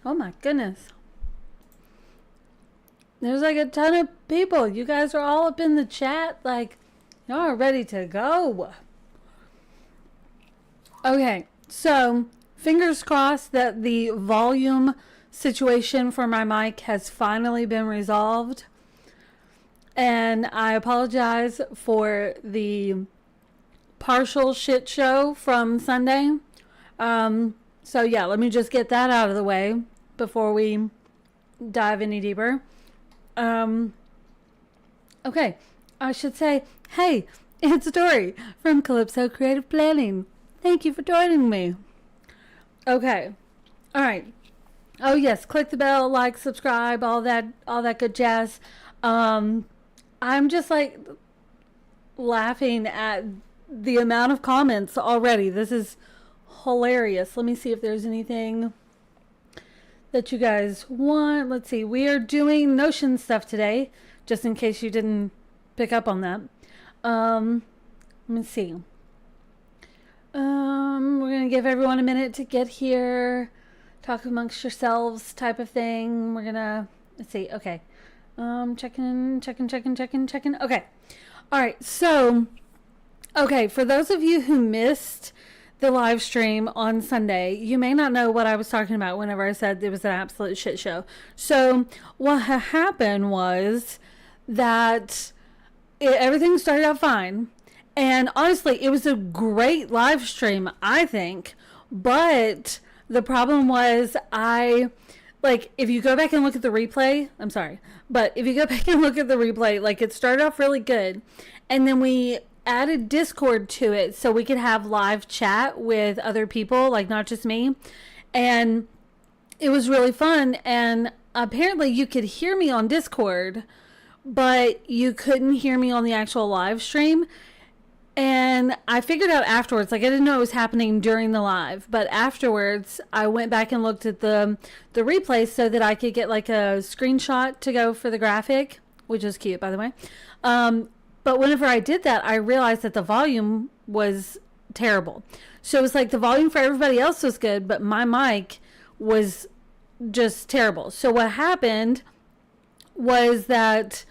Oh my goodness. There's like a ton of people. You guys are all up in the chat. Like, y'all are ready to go. Okay, so fingers crossed that the volume situation for my mic has finally been resolved. And I apologize for the partial shit show from Sunday. So yeah, let me just get that out of the way before we dive any deeper. Okay, I should say, hey, it's Dory from Calypso Creative Planning. Thank you for joining me. Okay, all right. Oh yes, click the bell, like, subscribe, all that good jazz. I'm just like laughing at the amount of comments already. This is hilarious. Let me see if there's anything that you guys want. Let's see. We are doing Notion stuff today, just in case you didn't pick up on that. Let me see. We're going to give everyone a minute to get here. Talk amongst yourselves type of thing. We're going to, let's see. Okay. Checking. Okay. All right. So, okay. For those of you who missed the live stream on Sunday, you may not know what I was talking about whenever I said it was an absolute shit show. So what happened was that everything started out fine. And honestly, it was a great live stream, I think. But the problem was if you go back and look at the replay, I'm sorry, but if you go back and look at the replay, like it started off really good. And then we added Discord to it so we could have live chat with other people, like not just me. And it was really fun. And apparently you could hear me on Discord, but you couldn't hear me on the actual live stream. And I figured out afterwards, like I didn't know it was happening during the live, but afterwards I went back and looked at the replay so that I could get like a screenshot to go for the graphic, which is cute, by the way. But whenever I did that, I realized that the volume was terrible. So it was like the volume for everybody else was good, but my mic was just terrible. So what happened was that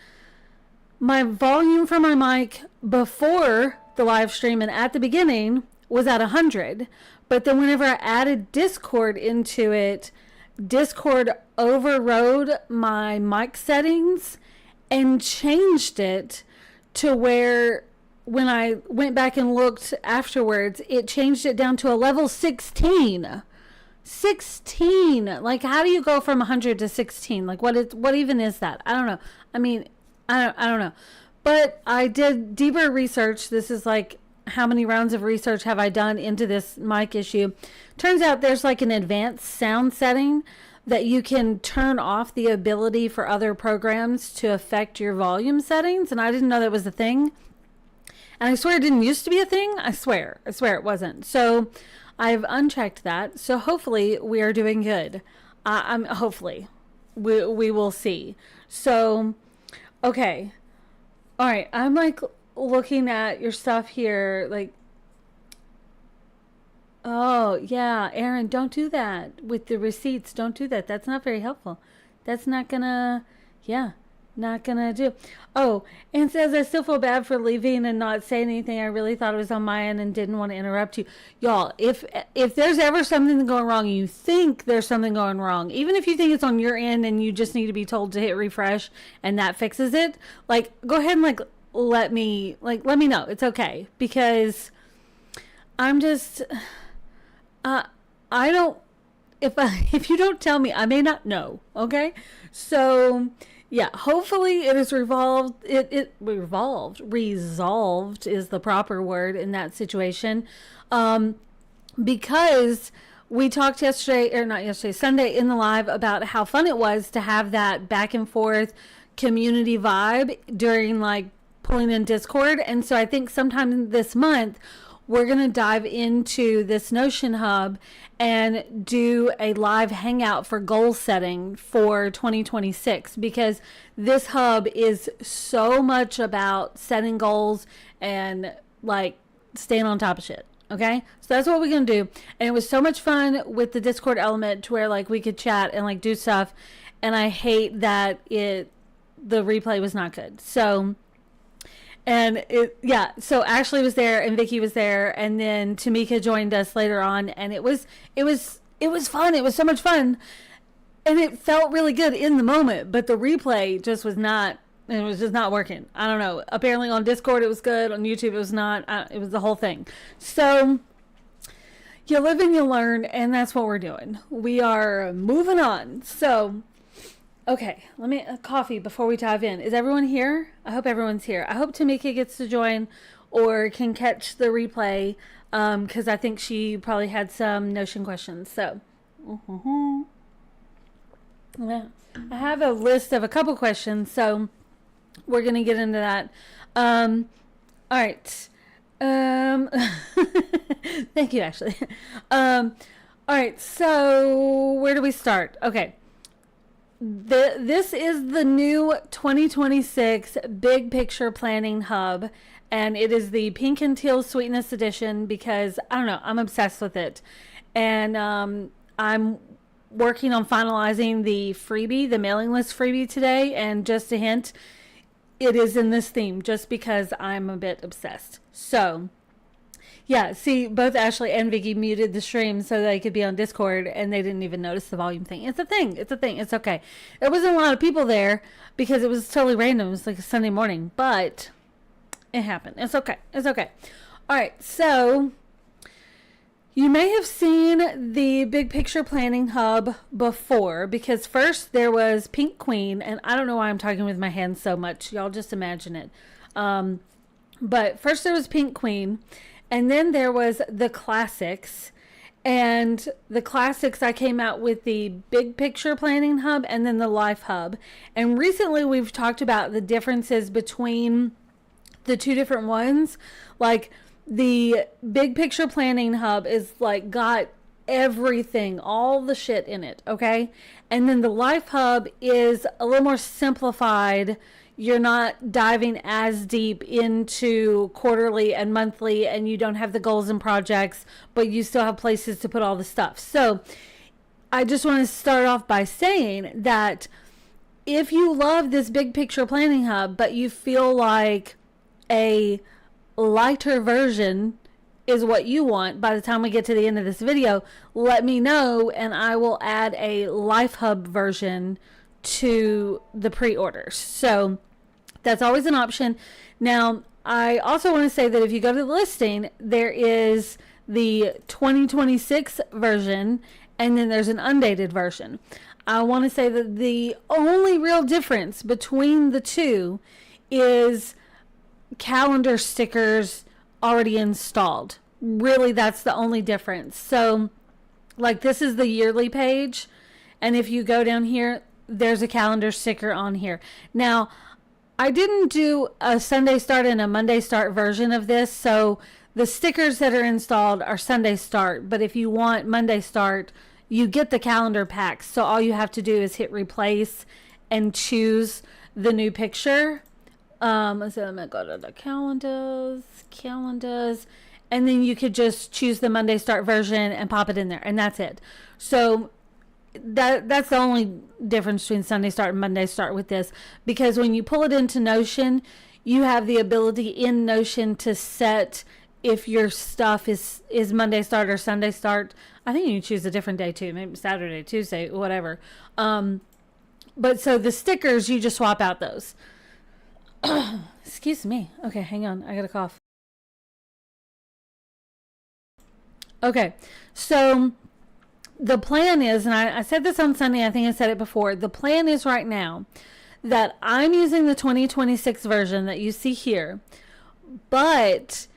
my volume for my mic before the live stream and at the beginning was at 100. But then whenever I added Discord into it, Discord overrode my mic settings and changed it to where when I went back and looked afterwards, it changed it down to a level 16. 16. Like, how do you go from 100 to 16? Like, what even is that? I don't know. I mean, I don't know. But I did deeper research. This is like, how many rounds of research have I done into this mic issue? Turns out there's like an advanced sound setting that you can turn off the ability for other programs to affect your volume settings. And I didn't know that was a thing. And I swear it didn't used to be a thing. I swear it wasn't. So I've unchecked that. So hopefully we are doing good. Hopefully we will see. So, okay. All right. I'm like looking at your stuff here. Like, oh, yeah, Aaron, don't do that with the receipts. Don't do that. That's not very helpful. That's not gonna, not gonna do. Oh, and says, I still feel bad for leaving and not saying anything. I really thought it was on my end and didn't want to interrupt you. Y'all, if there's ever something going wrong and you think there's something going wrong, even if you think it's on your end and you just need to be told to hit refresh and that fixes it, like, go ahead and let me know. It's okay. Because I'm just... I don't, if you don't tell me, I may not know. Okay. So yeah, hopefully it is resolved. Resolved is the proper word in that situation. Because we talked Sunday in the live about how fun it was to have that back and forth community vibe during like pulling in Discord. And so I think sometime this month, we're going to dive into this Notion Hub and do a live hangout for goal setting for 2026, because this hub is so much about setting goals and like staying on top of shit. Okay, so that's what we're gonna do. And it was so much fun with the Discord element to where like we could chat and like do stuff. And I hate that the replay was not good. So, and so Ashley was there and Vicky was there, and then Tamika joined us later on, and it was fun. It was so much fun, and it felt really good in the moment. But the replay just was not. It was just not working. I don't know. Apparently on Discord it was good. On YouTube it was not. It was the whole thing. So you live and you learn, and that's what we're doing. We are moving on. So, okay. Let me coffee before we dive in. Is everyone here? I hope everyone's here. I hope Tamika gets to join or can catch the replay, because I think she probably had some Notion questions. So, yeah. I have a list of a couple questions, so we're going to get into that. All right. Thank you, Ashley. All right. So where do we start? Okay. This is the new 2026 Big Picture Planning Hub, and it is the Pink and Teal Sweetness edition because, I don't know, I'm obsessed with it. And I'm working on finalizing the freebie, the mailing list freebie today, and just a hint, it is in this theme just because I'm a bit obsessed. So, yeah, see, both Ashley and Vicky muted the stream so they could be on Discord, and they didn't even notice the volume thing. It's a thing. It's a thing. It's okay. There wasn't a lot of people there because it was totally random. It was like a Sunday morning, but it happened. It's okay. It's okay. All right, so you may have seen the Big Picture Planning Hub before, because first there was Pink Queen, and I don't know why I'm talking with my hands so much. Y'all just imagine it. But first there was Pink Queen, and then there was the Classics. And the Classics, I came out with the Big Picture Planning Hub and then the Life Hub. And recently we've talked about the differences between the two different ones. Like, the Big Picture Planning Hub is like got everything, all the shit in it, okay? And then the Life Hub is a little more simplified. You're not diving as deep into quarterly and monthly, and you don't have the goals and projects, but you still have places to put all the stuff. So I just want to start off by saying that if you love this Big Picture Planning Hub, but you feel like a lighter version is what you want by the time we get to the end of this video, let me know and I will add a Life Hub version to the pre-orders. So that's always an option. Now, I also want to say that if you go to the listing, there is the 2026 version and then there's an undated version. I want to say that the only real difference between the two is calendar stickers already installed. Really, that's the only difference. So, like, this is the yearly page, and if you go down here, there's a calendar sticker on here. Now, I didn't do a Sunday start and a Monday start version of this, so the stickers that are installed are Sunday start, but if you want Monday start, you get the calendar packs. So all you have to do is hit replace and choose the new picture. So I'm gonna go to the calendars, and then you could just choose the Monday start version and pop it in there, and that's it. So that's the only difference between Sunday start and Monday start with this, because when you pull it into Notion, you have the ability in Notion to set if your stuff is Monday start or Sunday start. I think you can choose a different day too, maybe Saturday, Tuesday, whatever. But so the stickers, you just swap out those. Excuse me. Okay, hang on. I got a cough. Okay, so the plan is, and I said this on Sunday, I think I said it before, the plan is right now that I'm using the 2026 version that you see here, but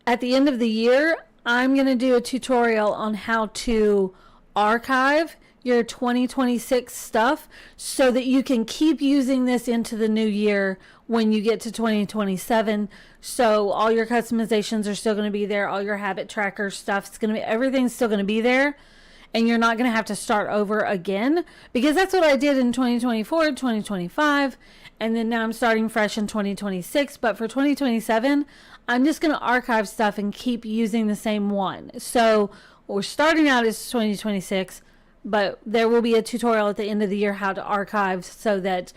at the end of the year, I'm going to do a tutorial on how to archive your 2026 stuff so that you can keep using this into the new year when you get to 2027. So all your customizations are still going to be there. All your habit tracker stuff's going to be, everything's still going to be there. And you're not going to have to start over again, because that's what I did in 2024, 2025. And then now I'm starting fresh in 2026. But for 2027, I'm just going to archive stuff and keep using the same one. So we're starting out as 2026, but there will be a tutorial at the end of the year how to archive so that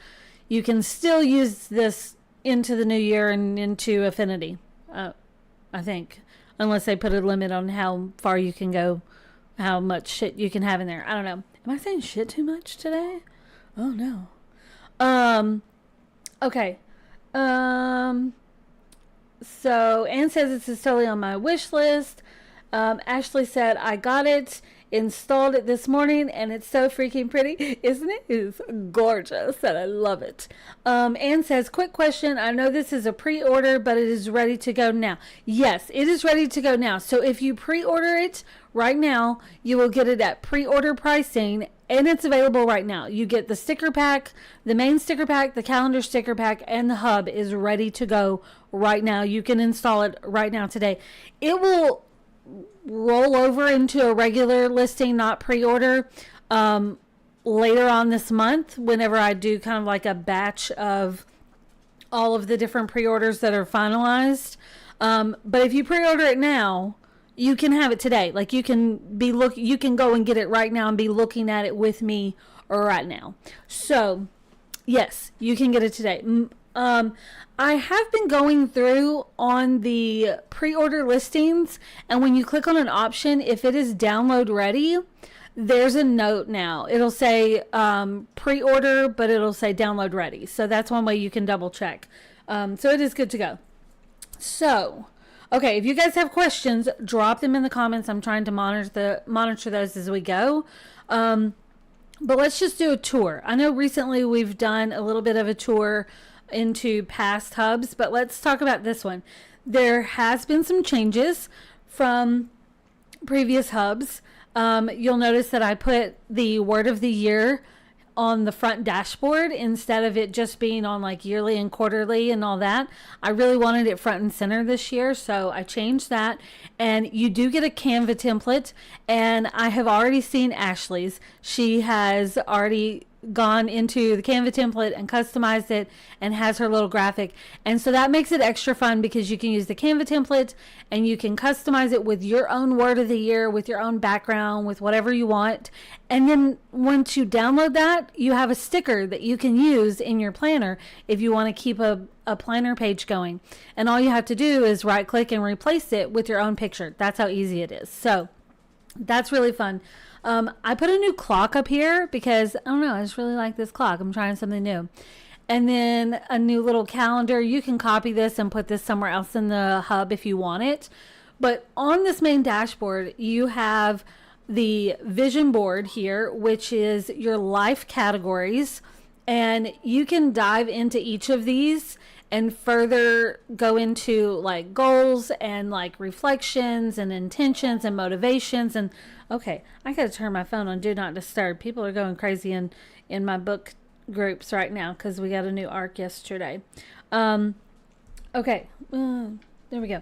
you can still use this into the new year and into Affinity, I think. Unless they put a limit on how far you can go, how much shit you can have in there. I don't know. Am I saying shit too much today? Oh, no. Okay. So Anne says this is totally on my wish list. Ashley said, I got it, installed it this morning, and it's so freaking pretty, isn't it? It's gorgeous, and I love it. Anne says, quick question. I know this is a pre-order, but it is ready to go now. Yes, it is ready to go now. So if you pre-order it right now, you will get it at pre-order pricing, and it's available right now. You get the sticker pack, the main sticker pack, the calendar sticker pack, and the hub is ready to go right now. You can install it right now today. It will roll over into a regular listing, not pre-order, later on this month, whenever I do kind of like a batch of all of the different pre-orders that are finalized. But if you pre-order it now, you can have it today. Like you can go and get it right now and be looking at it with me right now. So yes, you can get it today. I have been going through on the pre-order listings, and when you click on an option, if it is download ready, there's a note now. It'll say pre-order, but it'll say download ready. So that's one way you can double check. So it is good to go. So, okay, if you guys have questions, drop them in the comments. I'm trying to monitor those as we go. But let's just do a tour. I know recently we've done a little bit of a tour into past hubs, but let's talk about this one. There has been some changes from previous hubs. You'll notice that I put the word of the year on the front dashboard instead of it just being on like yearly and quarterly and all that. I really wanted it front and center this year, so I changed that. And you do get a Canva template, and I have already seen Ashley's. She has already gone into the Canva template and customized it and has her little graphic. And so that makes it extra fun because you can use the Canva template and you can customize it with your own word of the year, with your own background, with whatever you want. And then once you download that, you have a sticker that you can use in your planner if you want to keep a planner page going. And all you have to do is right click and replace it with your own picture. That's how easy it is. So that's really fun. I put a new clock up here because, I don't know, I just really like this clock. I'm trying something new. And then a new little calendar. You can copy this and put this somewhere else in the hub if you want it. But on this main dashboard, you have the vision board here, which is your life categories. And you can dive into each of these and further go into like goals and like reflections and intentions and motivations. And okay, I gotta turn my phone on do not disturb. People are going crazy in my book groups right now because we got a new arc yesterday. Okay, there we go.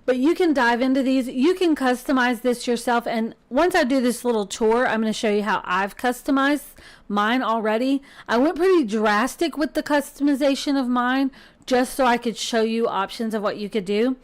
But you can dive into these. You can customize this yourself. And once I do this little tour, I'm going to show you how I've customized mine already. I went pretty drastic with the customization of mine just so I could show you options of what you could do.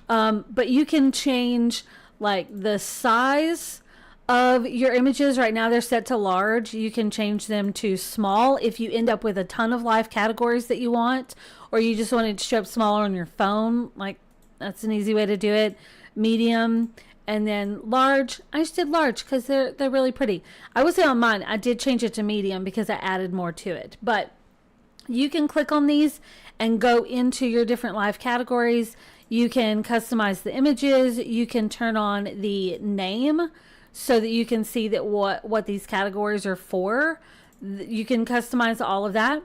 But you can change like the size of your images. Right now they're set to large. You can change them to small if you end up with a ton of live categories that you want, or you just want it to show up smaller on your phone. Like, that's an easy way to do it. Medium, and then large. I just did large because they're really pretty. I would say on mine I did change it to medium because I added more to it. But you can click on these and go into your different live categories. You can customize the images. You can turn on the name so that you can see that what these categories are for. You can customize all of that.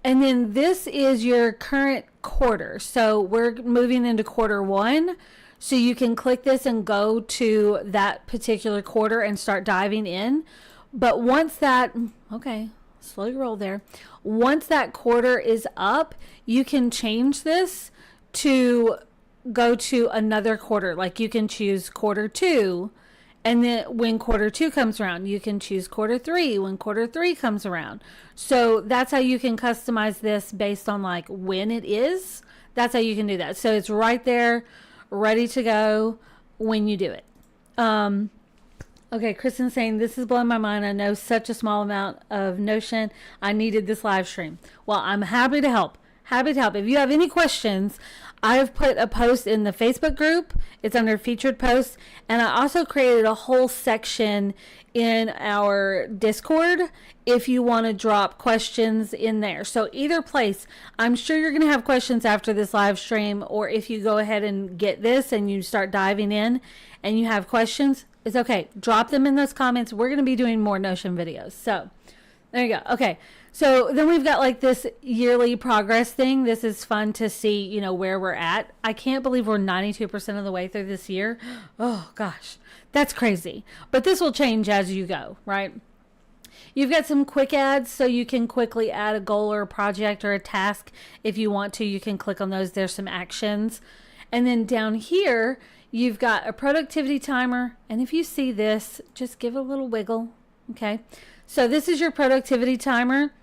And then this is your current quarter. So we're moving into quarter one. So you can click this and go to that particular quarter and start diving in. But once that, okay, slow roll there. Once that quarter is up, you can change this to go to another quarter. Like you can choose quarter two. And then when quarter two comes around, you can choose quarter three when quarter three comes around. So that's how you can customize this based on like when it is That's how you can do that. So it's right there, ready to go when you do it. Okay, Kristen's saying, this is blowing my mind. I know such a small amount of Notion. I needed this live stream. Well, I'm happy to help. Happy to help. If you have any questions, I've put a post in the Facebook group. It's under featured posts. And I also created a whole section in our Discord if you want to drop questions in there. So either place, I'm sure you're going to have questions after this live stream, or if you go ahead and get this and you start diving in and you have questions, it's okay. Drop them in those comments. We're going to be doing more Notion videos. So there you go. Okay. So then we've got like this yearly progress thing. This is fun to see, you know, where we're at. I can't believe we're 92% of the way through this year. Oh gosh, that's crazy. But this will change as you go, right? You've got some quick adds, so you can quickly add a goal or a project or a task. If you want to, you can click on those. There's some actions. And then down here, you've got a productivity timer. And if you see this, just give it a little wiggle. Okay. So this is your productivity timer.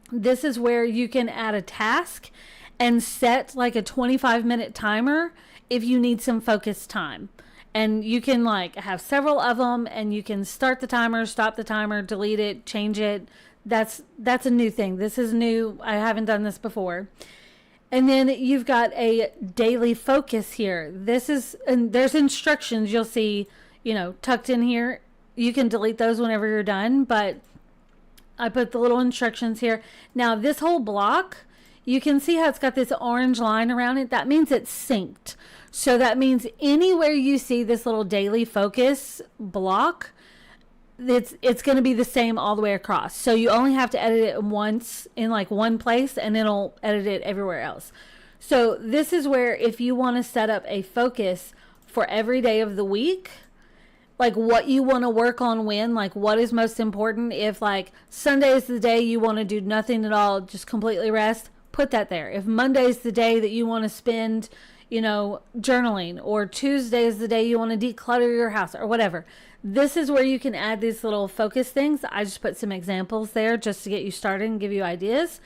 This is where you can add a task and set like a 25-minute timer if you need some focused time. And you can like have several of them, and you can start the timer, stop the timer, delete it, change it. That's a new thing. This is new. I haven't done this before. And then you've got a daily focus here. And there's instructions you'll see, you know, tucked in here. You can delete those whenever you're done, but I put the little instructions here. Now this whole block, you can see how it's got this orange line around it. That means it's synced. So that means anywhere you see this little daily focus block, it's going to be the same all the way across. So you only have to edit it once in like one place, and it'll edit it everywhere else. So this is where if you want to set up a focus for every day of the week, like what you want to work on when, like what is most important. If like Sunday is the day you want to do nothing at all, just completely rest, put that there. If Monday is the day that you want to spend, you know, journaling, or Tuesday is the day you want to declutter your house or whatever. This is where you can add these little focus things. I just put some examples there just to get you started and give you ideas.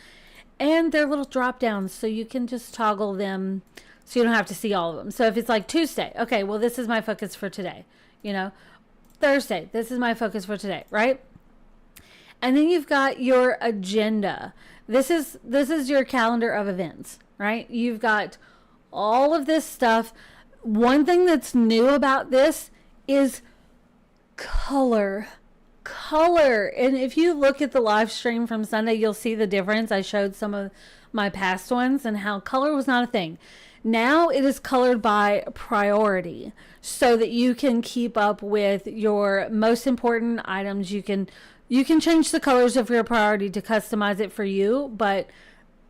And they're little drop downs, so you can just toggle them so you don't have to see all of them. So if it's like Tuesday, okay, well, this is my focus for today. You know, Thursday, this is my focus for today, right? And then you've got your agenda. This is your calendar of events, right? You've got all of this stuff. One thing that's new about this is color. And if you look at the live stream from Sunday, you'll see the difference. I showed some of my past ones and how color was not a thing. Now it is colored by priority, so that you can keep up with your most important items. You can change the colors of your priority to customize it for you, but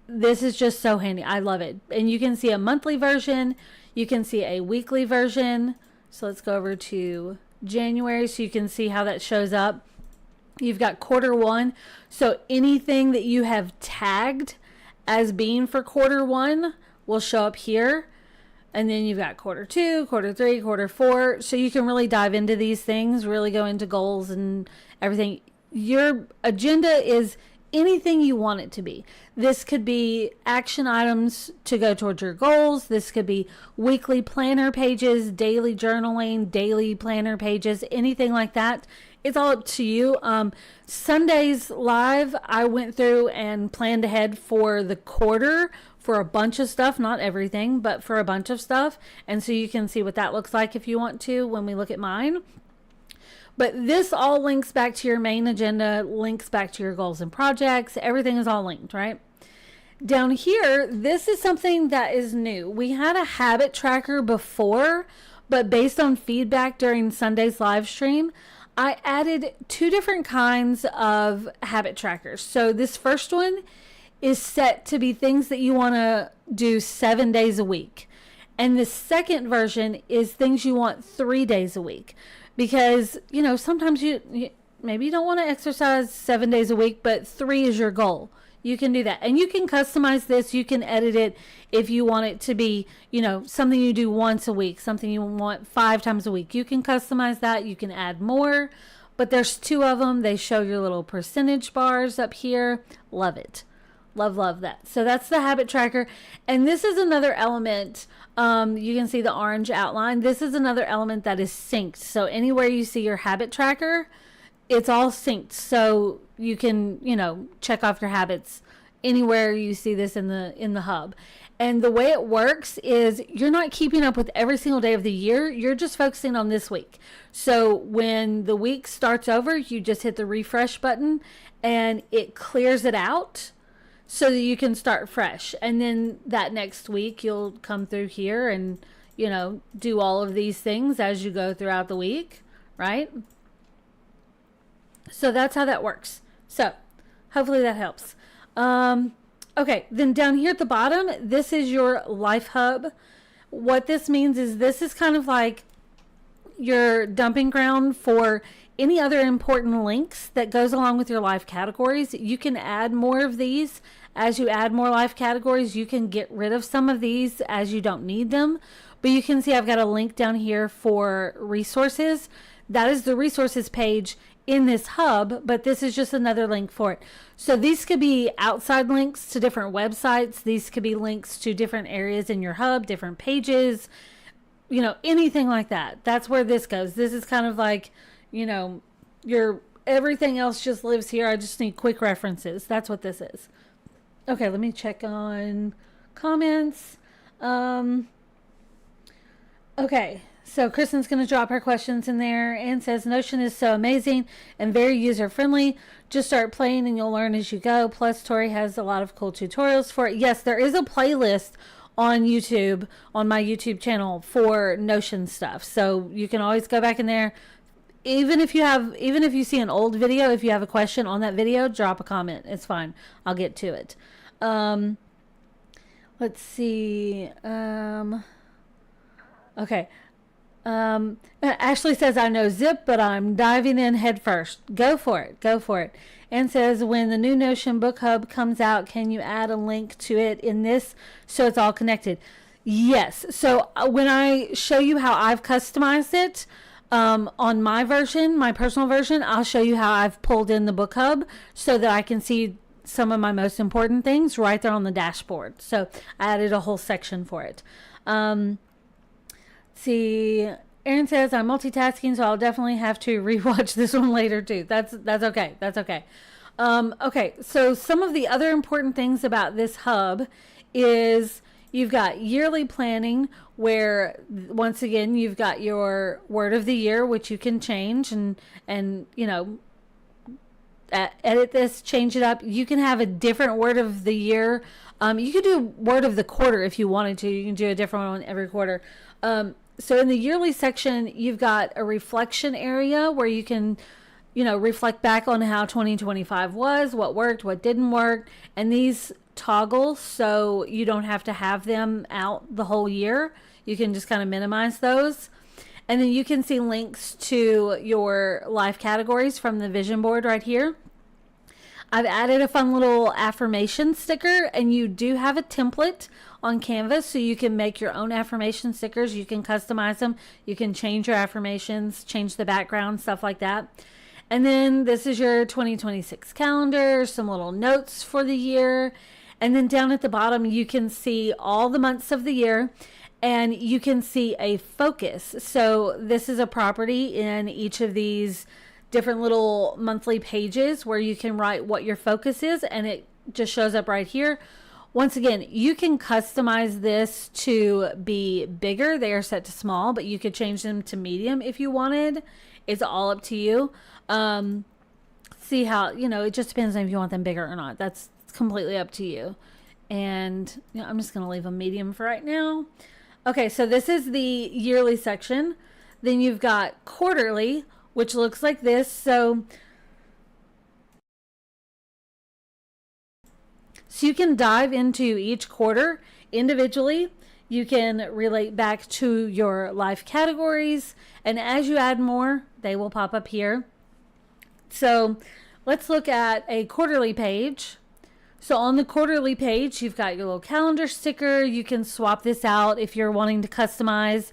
this is just so handy. I love it. And you can see a monthly version. You can see a weekly version. So let's go over to January so you can see how that shows up. You've got quarter one. So anything that you have tagged as being for quarter one will show up here. And then you've got quarter two, quarter three, quarter four. So you can really dive into these things, really go into goals and everything. Your agenda is anything you want it to be. This could be action items to go towards your goals. This could be weekly planner pages, daily journaling, daily planner pages, anything like that. It's all up to you. Sundays live, I went through and planned ahead for the quarter for a bunch of stuff, not everything, but for a bunch of stuff. And so you can see what that looks like if you want to when we look at mine. But this all links back to your main agenda, links back to your goals and projects. Everything is all linked, right? Down here, this is something that is new. We had a habit tracker before, but based on feedback during Sunday's live stream, I added 2 different kinds of habit trackers. So this first one is set to be things that you want to do 7 days a week. And the second version is things you want 3 days a week. Because, you know, sometimes you maybe you don't want to exercise 7 days a week, but 3 is your goal. You can do that. And you can customize this. You can edit it if you want it to be, you know, something you do once a week, something you want 5 times a week. You can customize that. You can add more. But there's 2 of them. They show your little percentage bars up here. Love it. Love, love that. So that's the habit tracker. And this is another element. You can see the orange outline. This is another element that is synced. So anywhere you see your habit tracker, it's all synced. So you can, you know, check off your habits anywhere you see this in the hub. And the way it works is you're not keeping up with every single day of the year. You're just focusing on this week. So when the week starts over, you just hit the refresh button and it clears it out so that you can start fresh. And then that next week you'll come through here and, you know, do all of these things as you go throughout the week, right? So that's how that works. So hopefully that helps. Okay, then down here at the bottom, this is your Life Hub. What this means is this is kind of like your dumping ground for any other important links that goes along with your life categories. You can add more of these. As you add more life categories, you can get rid of some of these as you don't need them. But you can see I've got a link down here for resources. That is the resources page in this hub, but this is just another link for it. So these could be outside links to different websites. These could be links to different areas in your hub, different pages, you know, anything like that. That's where this goes. This is kind of like, you know, your everything else just lives here. I just need quick references. That's what this is. Okay, let me check on comments. Okay. So Kristen's going to drop her questions in there and says, Notion is so amazing and very user-friendly. Just start playing and you'll learn as you go. Plus, Tori has a lot of cool tutorials for it. Yes, there is a playlist on YouTube, on my YouTube channel for Notion stuff. So you can always go back in there. Even if you see an old video, if you have a question on that video, drop a comment. It's fine. I'll get to it. Let's see. Okay. Ashley says, I know Zip, but I'm diving in head first. Go for it. Go for it. And says, when the new Notion Book Hub comes out, can you add a link to it in this so it's all connected? Yes. So when I show you how I've customized it on my version, my personal version, I'll show you how I've pulled in the Book Hub so that I can see some of my most important things right there on the dashboard. So I added a whole section for it. See, Erin says, I'm multitasking, so I'll definitely have to rewatch this one later too. That's okay. That's okay. Okay, so some of the other important things about this hub is you've got yearly planning where, once again, you've got your word of the year, which you can change and you know, edit this, change it up. You can have a different word of the year. You could do word of the quarter if you wanted to. You can do a different one every quarter. So in the yearly section, you've got a reflection area where you can, you know, reflect back on how 2025 was, what worked, what didn't work. And these toggle so you don't have to have them out the whole year. You can just kind of minimize those. And then you can see links to your life categories from the vision board right here. I've added a fun little affirmation sticker, and you do have a template on Canvas, so you can make your own affirmation stickers. You can customize them. You can change your affirmations, change the background, stuff like that. And then this is your 2026 calendar, some little notes for the year. And then down at the bottom, you can see all the months of the year, and you can see a focus. So this is a property in each of these different little monthly pages where you can write what your focus is, and it just shows up right here. Once again, you can customize this to be bigger. They are set to small, but you could change them to medium if you wanted. It's all up to you. See how, you know, it just depends on if you want them bigger or not. That's completely up to you. And you know, I'm just going to leave them medium for right now. Okay, so this is the yearly section. Then you've got quarterly, which looks like this. So you can dive into each quarter individually. You can relate back to your life categories, and as you add more, they will pop up here. So let's look at a quarterly page. So on the quarterly page, you've got your little calendar sticker. You can swap this out if you're wanting to customize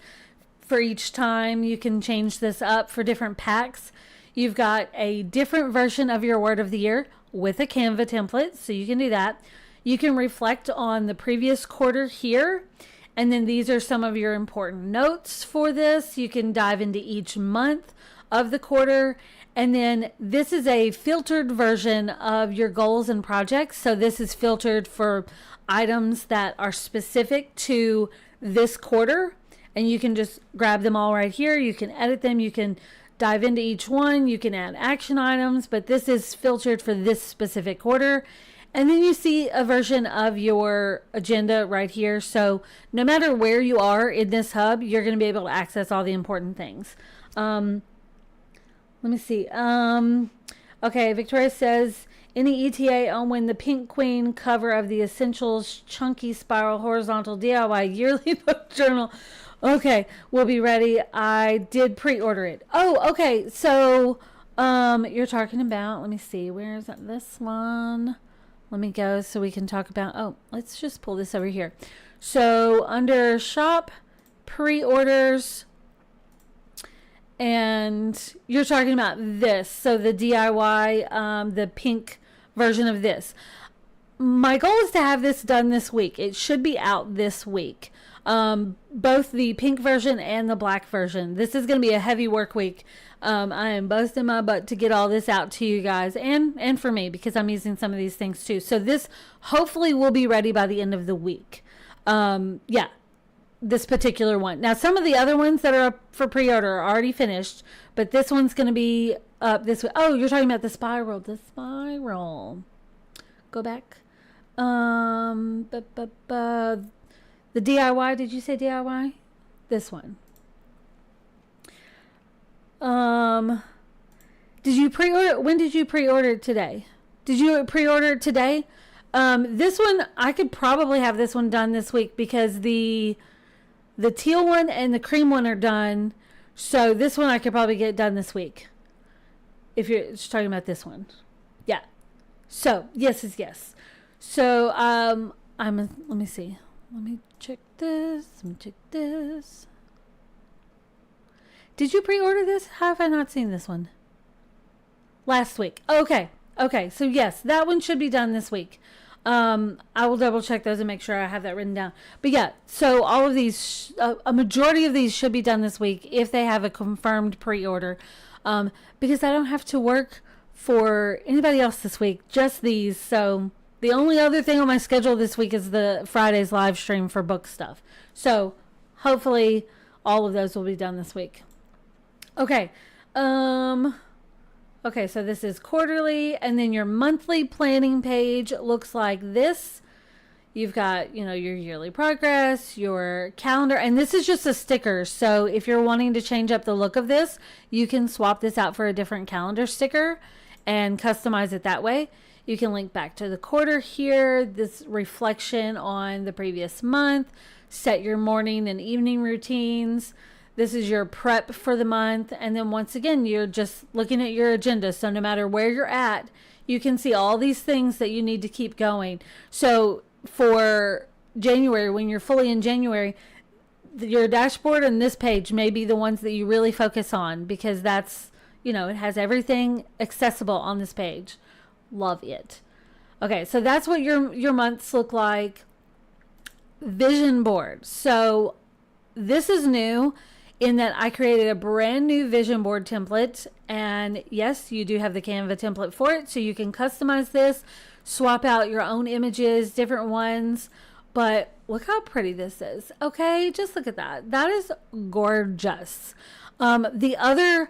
for each time. You can change this up for different packs. You've got a different version of your word of the year with a Canva template, so you can do that. you can reflect on the previous quarter here. And then these are some of your important notes for this. You can dive into each month of the quarter. And then this is a filtered version of your goals and projects. So this is filtered for items that are specific to this quarter. And you can just grab them all right here. You can edit them. You can dive into each one. You can add action items. But this is filtered for this specific quarter. And then you see a version of your agenda right here. So no matter where you are in this hub, you're going to be able to access all the important things. Let me see. Okay, Victoria says, any ETA on when the Pink Queen cover of the Essentials Chunky Spiral Horizontal DIY Yearly Book Journal, okay, will be ready. I did pre-order it. Oh, okay. So you're talking about, let me see, where is that? This one. Let me go so we can talk about, oh, let's just pull this over here. So under shop, pre-orders, and you're talking about this. So the DIY, the pink version of this. My goal is to have this done this week. It should be out this week. Both the pink version and the black version. This is going to be a heavy work week. I am busting my butt to get all this out to you guys and for me, because I'm using some of these things too. So this hopefully will be ready by the end of the week. Yeah, this particular one. Now, some of the other ones that are up for pre-order are already finished, but this one's going to be up this week. Oh, you're talking about the spiral. The spiral. Go back. The DIY. Did you say DIY? This one. Did you pre-order? When did you pre-order it today? Did you pre-order it today? This one, I could probably have this one done this week because the teal one and the cream one are done. So this one I could probably get done this week. If you're just talking about this one. Yeah. So, yes is yes. So, let me see. Let me check this. Let me check this. Did you pre-order this? How have I not seen this one? Last week. Okay. Okay. So yes, that one should be done this week. I will double check those and make sure I have that written down. But yeah, so all of these, a majority of these should be done this week if they have a confirmed pre-order. Because I don't have to work for anybody else this week, just these. So the only other thing on my schedule this week is the Friday's live stream for book stuff. So hopefully all of those will be done this week. Okay. Okay, so this is quarterly, and then your monthly planning page looks like this. You've got, your yearly progress, your calendar, and this is just a sticker. So if you're wanting to change up the look of this, you can swap this out for a different calendar sticker and customize it that way. You can link back to the quarter here, this reflection on the previous month, set your morning and evening routines. This is your prep for the month. And then once again, you're just looking at your agenda. So no matter where you're at, you can see all these things that you need to keep going. So for January, when you're fully in January, your dashboard and this page may be the ones that you really focus on, because that's, it has everything accessible on this page. Love it. Okay, so that's what your months look like. Vision board. So this is new in that I created a brand new vision board template, and yes, you do have the Canva template for it, so you can customize this, swap out your own images, different ones. But look how pretty this is. Okay, just look at that. That is gorgeous. The other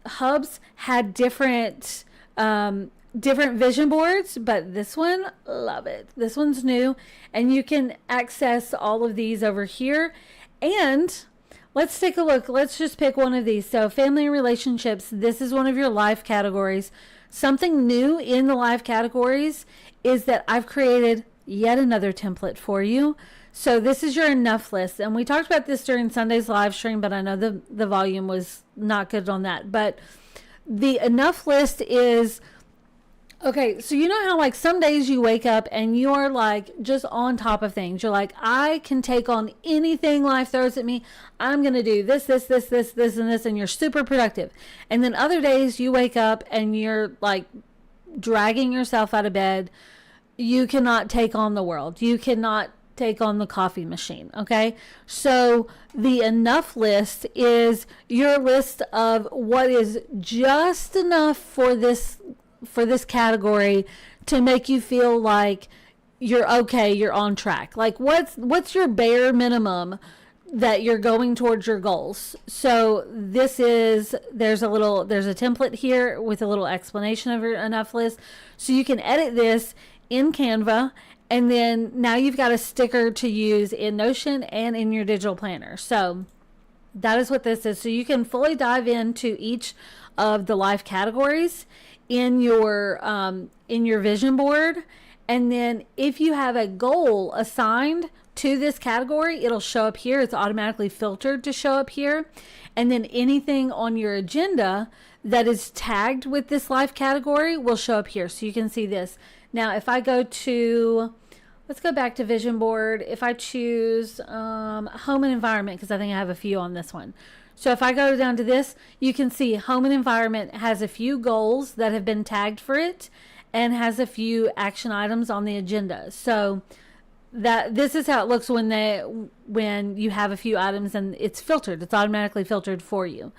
hubs had different vision boards, but this one, love it. This one's new, and you can access all of these over here. And let's take a look. Let's just pick one of these. So family and relationships, this is one of your life categories. Something new in the life categories is that I've created yet another template for you. So this is your enough list. And we talked about this during Sunday's live stream, but I know the volume was not good on that. But the enough list is, okay, so you know how like some days you wake up and you're like just on top of things. You're like, I can take on anything life throws at me. I'm going to do this, and this, and you're super productive. And then other days you wake up and you're like dragging yourself out of bed, you cannot take on the world. You cannot take on the coffee machine. Okay. So the enough list is your list of what is just enough for this category to make you feel like you're okay, you're on track. Like what's your bare minimum that you're going towards your goals. So this is, there's a template here with a little explanation of your enough list. So you can edit this in Canva, and then now you've got a sticker to use in Notion and in your digital planner. So that is what this is. So you can fully dive into each of the life categories in your vision board. And then if you have a goal assigned to this category, it'll show up here. It's automatically filtered to show up here. And then anything on your agenda that is tagged with this life category will show up here. So you can see this. Now, if I go to, let's go back to vision board. If I choose home and environment, because I think I have a few on this one. So if I go down to this, you can see home and environment has a few goals that have been tagged for it and has a few action items on the agenda. So that this is how it looks when you have a few items and it's filtered. It's automatically filtered for you.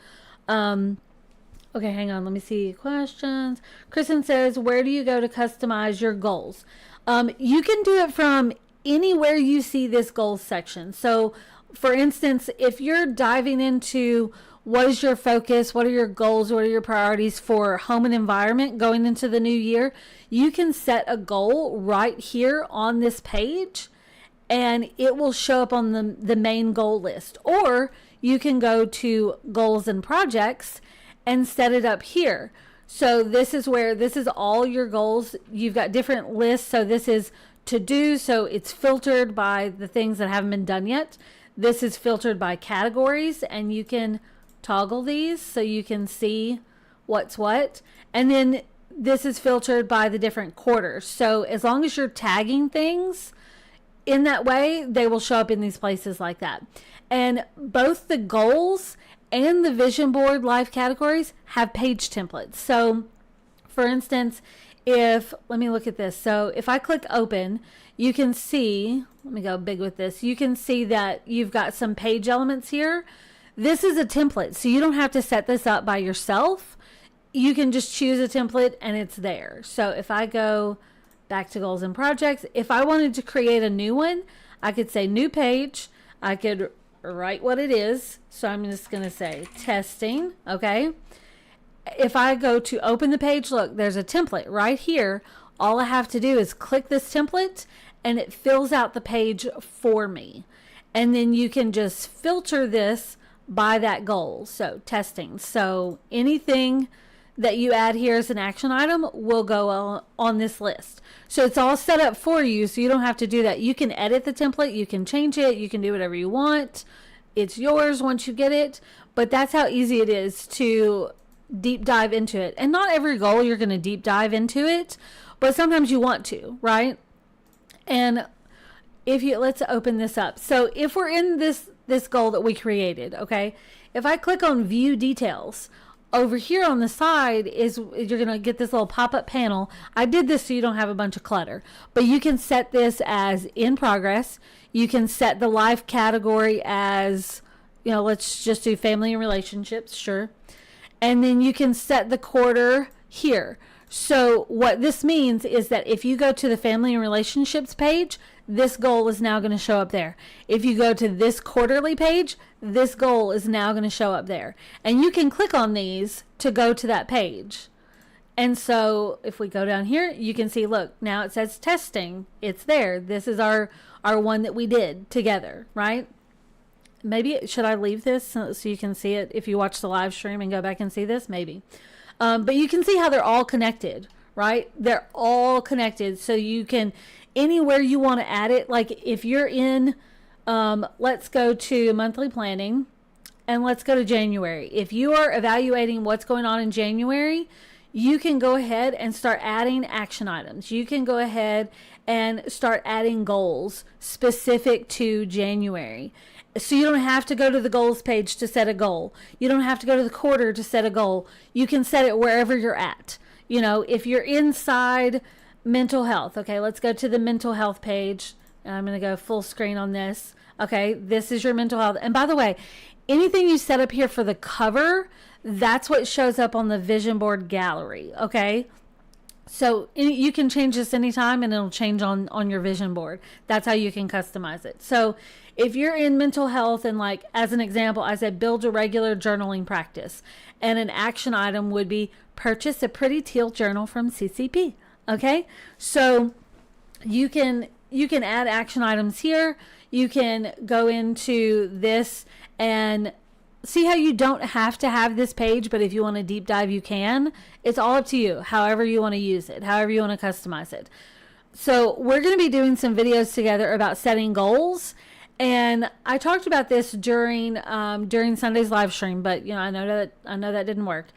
Okay, hang on. Let me see questions. Kristen says, where do you go to customize your goals? You can do it from anywhere you see this goals section. So for instance, if you're diving into what is your focus, what are your goals, what are your priorities for home and environment going into the new year, you can set a goal right here on this page and it will show up on the main goal list. Or you can go to goals and projects and set it up here. So this is all your goals. You've got different lists. So this is to do. So it's filtered by the things that haven't been done yet. This is filtered by categories, and you can toggle these so you can see what's what. And then this is filtered by the different quarters. So as long as you're tagging things in that way, they will show up in these places like that. And both the goals and the vision board life categories have page templates. So for instance, let me look at this. So if I click open, you can see, let me go big with this. You can see that you've got some page elements here. This is a template, so you don't have to set this up by yourself. You can just choose a template and it's there. So if I go back to goals and projects, if I wanted to create a new one, I could say new page. I could write what it is. So I'm just going to say testing. Okay. If I go to open the page, look, there's a template right here. All I have to do is click this template and it fills out the page for me. And then you can just filter this by that goal. So testing. So anything that you add here as an action item will go on this list. So it's all set up for you, so you don't have to do that. You can edit the template, you can change it, you can do whatever you want. It's yours once you get it, but that's how easy it is to deep dive into it. And not every goal you're going to deep dive into it, but sometimes you want to, right? And let's open this up. So if we're in this goal that we created, okay, if I click on view details, over here on the side you're going to get this little pop-up panel. I did this so you don't have a bunch of clutter, but you can set this as in progress. You can set the life category as, let's just do family and relationships. Sure. And then you can set the quarter here. So what this means is that if you go to the family and relationships page, this goal is now going to show up there. If you go to this quarterly page, this goal is now going to show up there. And you can click on these to go to that page. And so if we go down here, you can see, look, now it says testing. It's there. This is our one that we did together, right? Maybe, should I leave this so you can see it if you watch the live stream and go back and see this? Maybe. But you can see how they're all connected, right? They're all connected. So you can, anywhere you want to add it, like if you're in, let's go to monthly planning and let's go to January. If you are evaluating what's going on in January, you can go ahead and start adding action items. You can go ahead and start adding goals specific to January. So you don't have to go to the goals page to set a goal. You don't have to go to the quarter to set a goal. You can set it wherever you're at. If you're inside mental health. Okay, let's go to the mental health page. And I'm going to go full screen on this. Okay, this is your mental health. And by the way, anything you set up here for the cover, that's what shows up on the vision board gallery. Okay, so you can change this anytime and it'll change on your vision board. That's how you can customize it. So if you're in mental health, and like as an example, I said build a regular journaling practice, and an action item would be purchase a pretty teal journal from CCP. Okay, so you can add action items here. You can go into this and see how you don't have to have this page, but if you want to deep dive, you can. It's all up to you, however you want to use it, however you want to customize it. So we're going to be doing some videos together about setting goals. And I talked about this during Sunday's live stream, but I know that didn't work.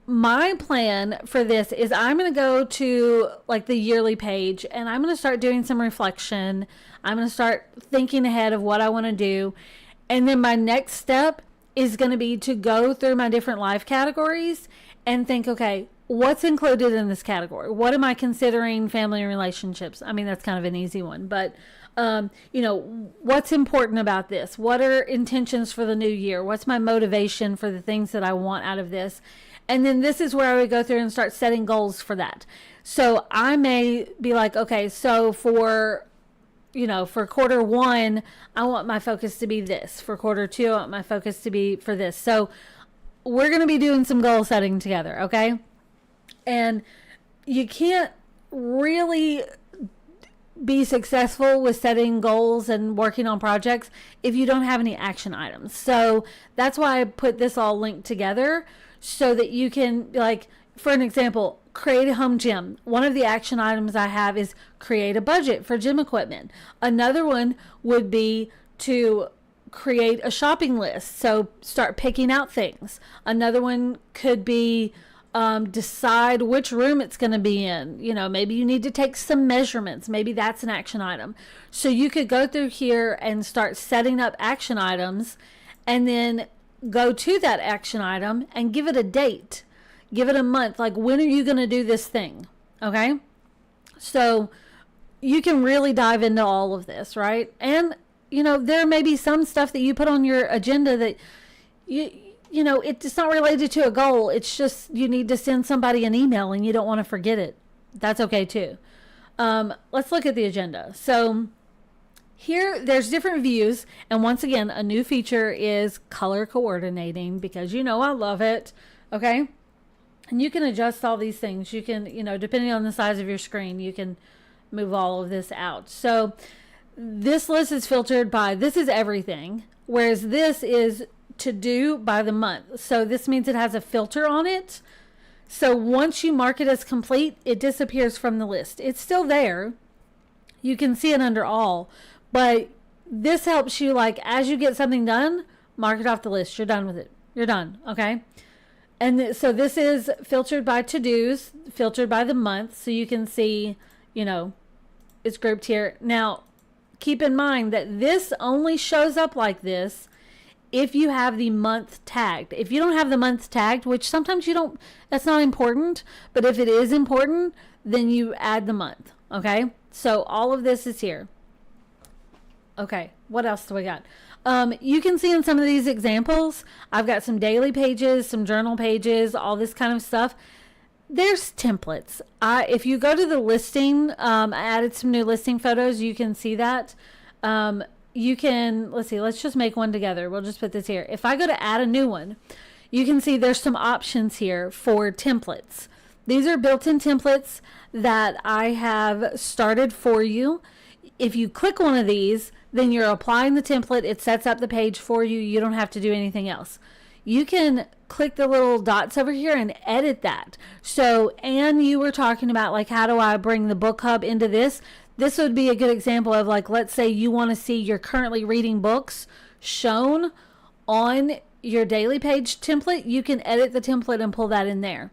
My plan for this is I'm going to go to like the yearly page, and I'm going to start doing some reflection. I'm going to start thinking ahead of what I want to do. And then my next step is going to be to go through my different life categories and think, okay, what's included in this category? What am I considering family and relationships? I mean, that's kind of an easy one, but what's important about this? What are intentions for the new year? What's my motivation for the things that I want out of this? And then this is where I would go through and start setting goals for that. So I may be like, okay, so for quarter one, I want my focus to be this. For quarter two, I want my focus to be for this. So we're going to be doing some goal setting together, okay? And you can't really be successful with setting goals and working on projects if you don't have any action items. So that's why I put this all linked together so that you can, like, for an example, create a home gym. One of the action items I have is create a budget for gym equipment. Another one would be to create a shopping list. So start picking out things. Another one could be decide which room it's going to be in. Maybe you need to take some measurements. Maybe that's an action item. So you could go through here and start setting up action items, and then go to that action item and give it a date. Give it a month. Like, when are you going to do this thing? Okay. So you can really dive into all of this, right? And, there may be some stuff that you put on your agenda that it's not related to a goal. It's just you need to send somebody an email and you don't want to forget it. That's okay too. Let's look at the agenda. So here, there's different views. And once again, a new feature is color coordinating, because I love it. Okay. And you can adjust all these things. You can, depending on the size of your screen, you can move all of this out. So this list is filtered by, this is everything, whereas this is to do by the month. So this means it has a filter on it. So once you mark it as complete, it disappears from the list. It's still there. You can see it under all, but this helps you, like, as you get something done, mark it off the list. You're done with it. You're done. Okay. And so this is filtered by to-dos, filtered by the month. So you can see, it's grouped here. Now, keep in mind that this only shows up like this if you have the month tagged. If you don't have the month tagged, which sometimes you don't, that's not important, but if it is important, then you add the month. Okay. So all of this is here. Okay. What else do we got? You can see in some of these examples, I've got some daily pages, some journal pages, all this kind of stuff. There's templates. If you go to the listing, I added some new listing photos. You can see that. You can, let's see, let's just make one together. We'll just put this here. If I go to add a new one, you can see there's some options here for templates. These are built-in templates that I have started for you. If you click one of these, then you're applying the template. It sets up the page for you. You don't have to do anything else. You can click the little dots over here and edit that. So, Anne, you were talking about, like, how do I bring the book hub into this? This would be a good example of, like, let's say you want to see your currently reading books shown on your daily page template. You can edit the template and pull that in there.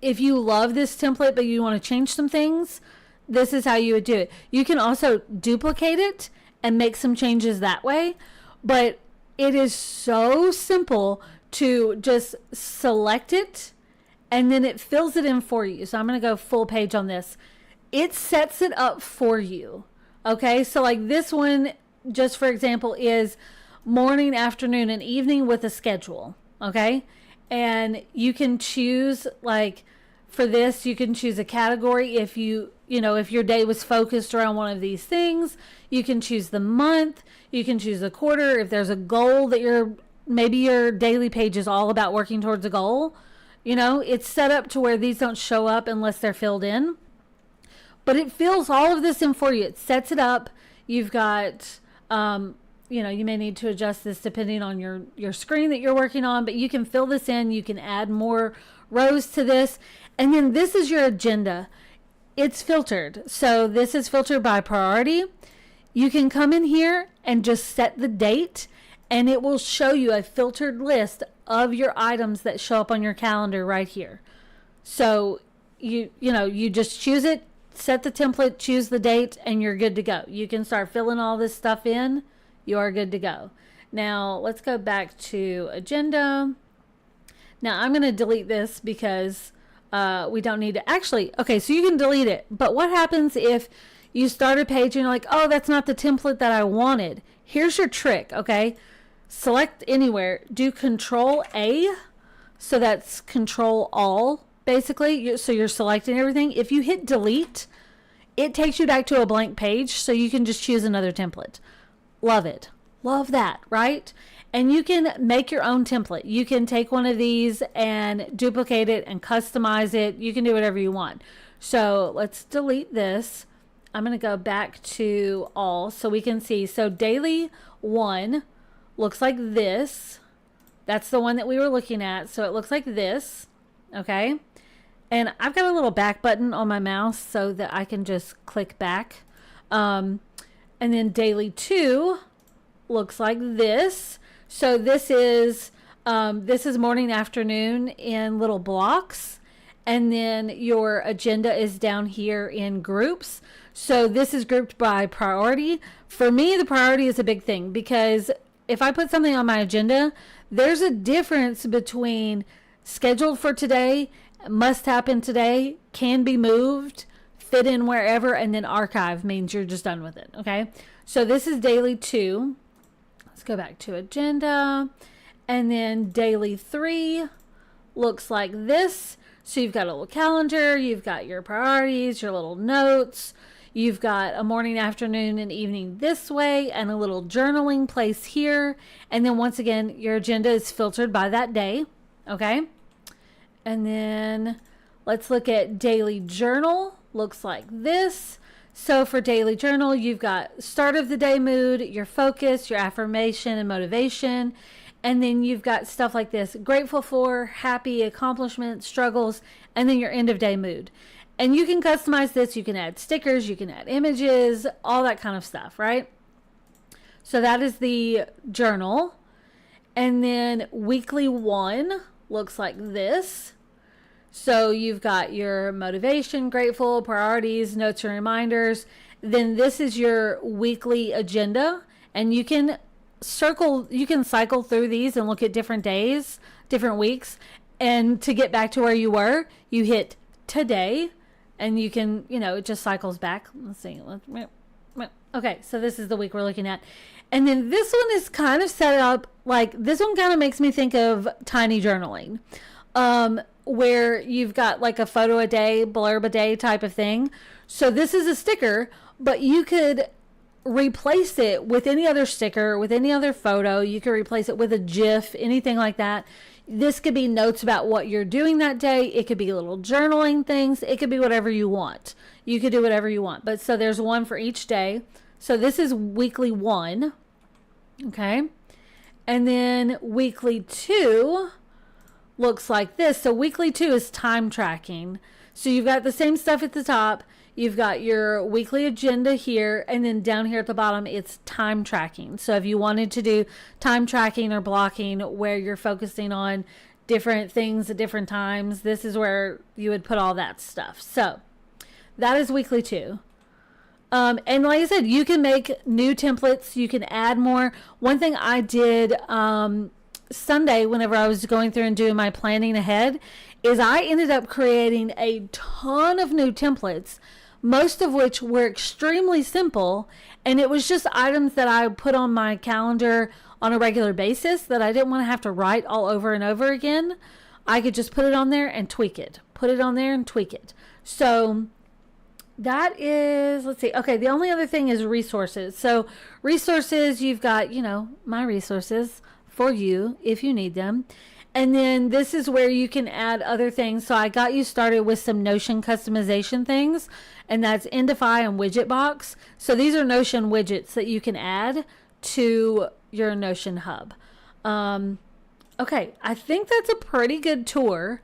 If you love this template but you want to change some things, this is how you would do it. You can also duplicate it and make some changes that way, but it is so simple to just select it and then it fills it in for you. So I'm going to go full page on this. It sets it up for you. Okay, so like this one, just for example, is morning, afternoon, and evening with a schedule. Okay, and you can choose, like for this, you can choose a category. If if your day was focused around one of these things, you can choose the month, you can choose the quarter. If there's a goal that maybe your daily page is all about working towards a goal, it's set up to where these don't show up unless they're filled in. But it fills all of this in for you. It sets it up. You've got, you may need to adjust this depending on your screen that you're working on, but you can fill this in. You can add more rows to this. And then this is your agenda. It's filtered. So this is filtered by priority. You can come in here and just set the date, and it will show you a filtered list of your items that show up on your calendar right here. So you just choose it, set the template, choose the date, and you're good to go. You can start filling all this stuff in. You are good to go. Now let's go back to agenda. Now I'm going to delete this because we don't need to actually. Okay, so you can delete it. But what happens if you start a page and you're like, oh, that's not the template that I wanted? Here's your trick. Okay, select anywhere, do Control A. So that's Control All. Basically, so you're selecting everything. If you hit delete, it takes you back to a blank page, so you can just choose another template. Love it. Love that, right? And you can make your own template. You can take one of these and duplicate it and customize it. You can do whatever you want. So let's delete this. I'm going to go back to all so we can see. So daily 1 looks like this. That's the one that we were looking at. So it looks like this. Okay. And I've got a little back button on my mouse so that I can just click back. And then daily 2 looks like this. So this is morning, afternoon in little blocks. And then your agenda is down here in groups. So this is grouped by priority. For me, the priority is a big thing because if I put something on my agenda, there's a difference between scheduled for today, must happen today, can be moved, fit in wherever, and then archive means you're just done with it. Okay, so this is daily 2. Let's go back to agenda. And then daily 3 looks like this. So you've got a little calendar, you've got your priorities, your little notes, you've got a morning, afternoon, and evening this way, and a little journaling place here. And then once again, your agenda is filtered by that day. Okay. And then let's look at daily journal. Looks like this. So for daily journal, you've got start of the day mood, your focus, your affirmation and motivation. And then you've got stuff like this: grateful for, happy, accomplishments, struggles, and then your end of day mood. And you can customize this. You can add stickers, you can add images, all that kind of stuff, right? So that is the journal. And then weekly 1 looks like this. So you've got your motivation, grateful, priorities, notes and reminders. Then this is your weekly agenda, and you can cycle through these and look at different days, different weeks. And to get back to where you were, you hit today, and you can, it just cycles back. Let's see. Okay, so this is the week we're looking at. And then this one is kind of set up like, this one kind of makes me think of tiny journaling. Where you've got like a photo a day, blurb a day type of thing. So this is a sticker, but you could replace it with any other sticker, with any other photo. You could replace it with a GIF, anything like that. This could be notes about what you're doing that day. It could be little journaling things. It could be whatever you want. You could do whatever you want. But so there's one for each day. So this is weekly 1. Okay. And then weekly 2 looks like this. So weekly 2 is time tracking. So you've got the same stuff at the top. You've got your weekly agenda here, and then down here at the bottom, it's time tracking. So if you wanted to do time tracking or blocking where you're focusing on different things at different times, this is where you would put all that stuff. So that is weekly 2. And like I said, you can make new templates. You can add more. One thing I did Sunday, whenever I was going through and doing my planning ahead, is I ended up creating a ton of new templates, most of which were extremely simple. And it was just items that I put on my calendar on a regular basis that I didn't want to have to write all over and over again. I could just put it on there and tweak it. Put it on there and tweak it. So that is, let's see. Okay, the only other thing is resources. So resources, you've got, you know, my resources for you if you need them. And then this is where you can add other things. So I got you started with some Notion customization things, and that's Indify and Widgetbox. So these are Notion widgets that you can add to your Notion hub. Okay, I think that's a pretty good tour.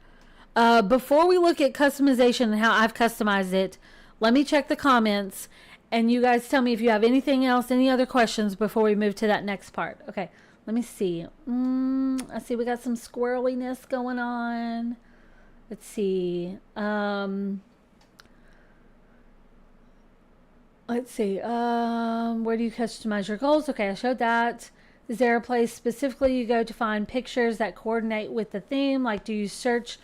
Before we look at customization and how I've customized it, let me check the comments, and you guys tell me if you have anything else, any other questions before we move to that next part. Okay, let me see. I see we got some squirreliness going on. Let's see. Let's see. Where do you customize your goals? Okay, I showed that. Is there a place specifically you go to find pictures that coordinate with the theme? Like, do you search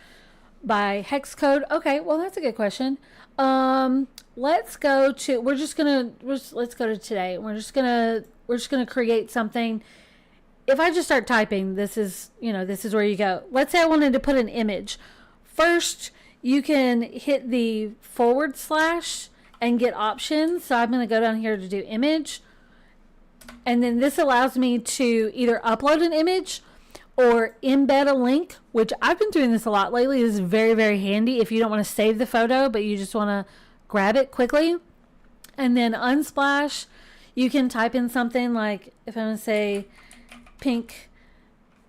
by hex code? Okay, well, that's a good question. Let's go to, let's go to today. We're just gonna create something. If I just start typing, this is where you go. Let's say I wanted to put an image. First, you can hit the / and get options. So I'm going to go down here to do image. And then this allows me to either upload an image or embed a link, which I've been doing this a lot lately. This is very, very handy if you don't want to save the photo, but you just want to grab it quickly. And then unsplash, you can type in something like, if I'm going to say pink,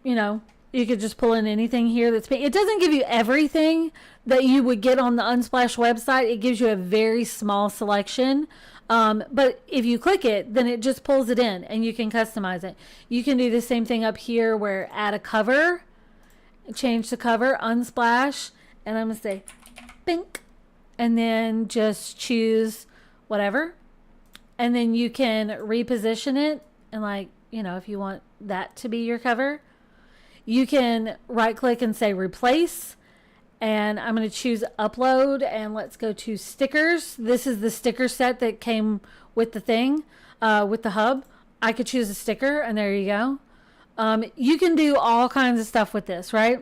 you could just pull in anything here that's pink. It doesn't give you everything that you would get on the Unsplash website. It gives you a very small selection. But if you click it, then it just pulls it in and you can customize it. You can do the same thing up here where add a cover, change the cover, unsplash, and I'm going to say pink, and then just choose whatever. And then you can reposition it, and if you want that to be your cover, you can right click and say replace. And I'm going to choose upload, and let's go to stickers. This is the sticker set that came with the thing, with the hub. I could choose a sticker, and there you go. You can do all kinds of stuff with this, right?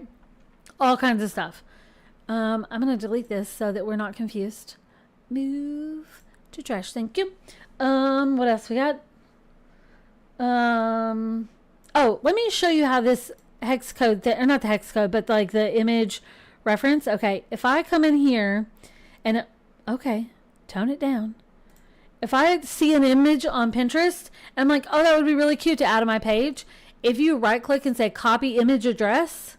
All kinds of stuff. I'm going to delete this so that we're not confused. Move to trash. Thank you. What else we got? Oh, let me show you how this hex code, or not the hex code, but like the image reference. Okay, if I come in here and tone it down. If I see an image on Pinterest and I'm like, oh, that would be really cute to add to my page, if you right click and say copy image address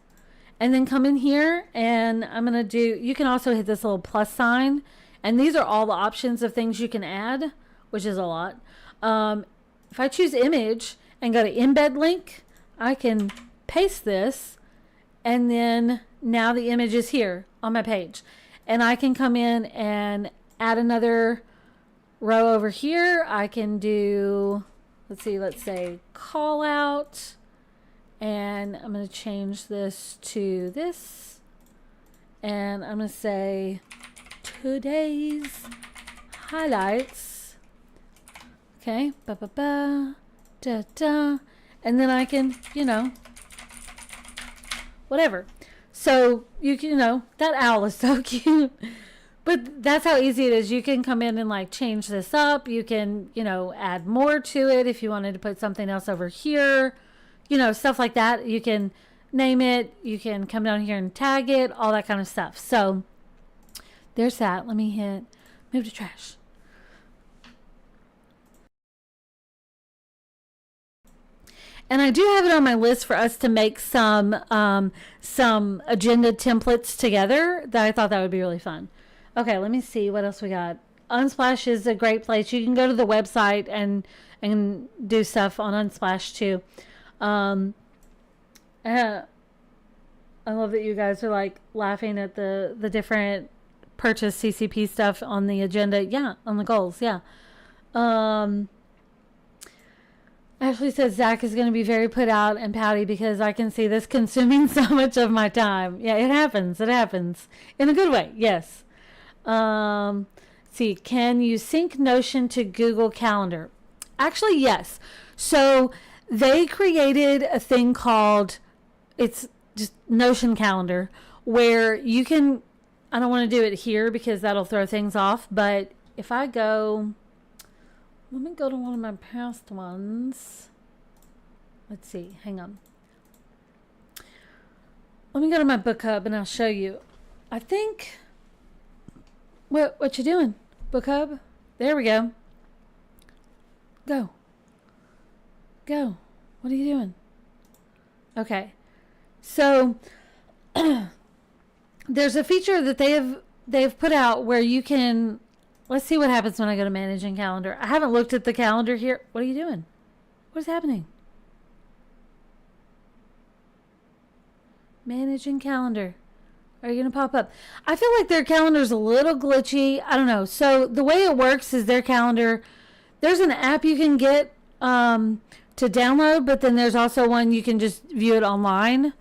and then come in here, and I'm gonna do, you can also hit this little plus sign, and these are all the options of things you can add, which is a lot. If I choose image and go to embed link, I can paste this, and then now the image is here on my page, and I can come in and add another row over here. I can do, let's say call out, and I'm going to change this to this, and I'm going to say today's highlights. Okay, and then I can, whatever. So you can, that owl is so cute. But that's how easy it is. You can come in and change this up. You can, add more to it if you wanted to put something else over here. Stuff like that. You can name it. You can come down here and tag it, all that kind of stuff. So there's that. Let me hit move to trash. And I do have it on my list for us to make some agenda templates together that I thought that would be really fun. Okay, let me see what else we got. Unsplash is a great place. You can go to the website and do stuff on Unsplash too. I love that you guys are laughing at the different purchase CCP stuff on the agenda. Yeah, on the goals. Yeah. Ashley says Zach is going to be very put out and pouty because I can see this consuming so much of my time. Yeah, it happens. It happens. In a good way, yes. See, can you sync Notion to Google Calendar? Actually, yes. So they created a thing called, it's just Notion Calendar, where you can, I don't want to do it here because that'll throw things off, but if I go, let me go to one of my past ones. Let's see, hang on. Let me go to my book hub and I'll show you. I think, what you doing, book hub? There we go. Go. Go. What are you doing? Okay. So there's a feature that they've put out where you can, let's see what happens when I go to managing calendar. I haven't looked at the calendar here. What are you doing? What is happening? Managing calendar. Are you going to pop up? I feel like their calendar's a little glitchy. I don't know. So the way it works is their calendar, there's an app you can get to download, but then there's also one you can just view it online.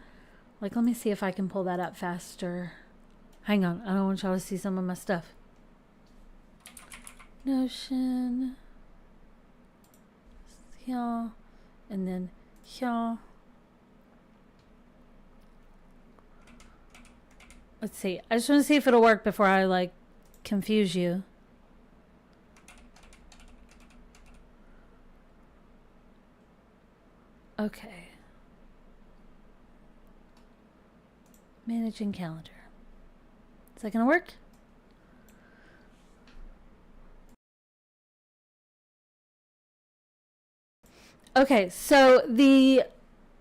Like, let me see if I can pull that up faster. Hang on. I don't want y'all to see some of my stuff. Notion. Here. And then here. Let's see. I just want to see if it'll work before I, like, confuse you. Okay. Managing calendar. Is that going to work? Okay, so the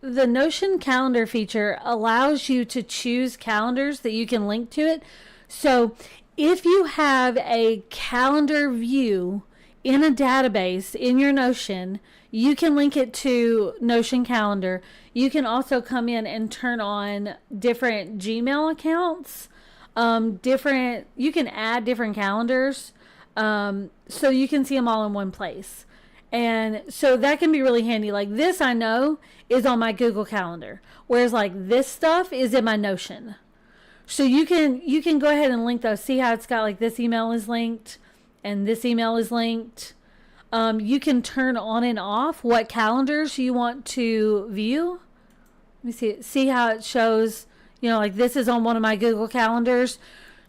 Notion calendar feature allows you to choose calendars that you can link to it. So if you have a calendar view in a database in your Notion, you can link it to Notion calendar. You can also come in and turn on different Gmail accounts, you can add different calendars, so you can see them all in one place. And so that can be really handy. Like this, I know, is on my Google Calendar, whereas like this stuff is in my Notion. So you can go ahead and link those. See how it's got like this email is linked and this email is linked. You can turn on and off what calendars you want to view. Let me see how it shows, you know, like this is on one of my Google Calendars.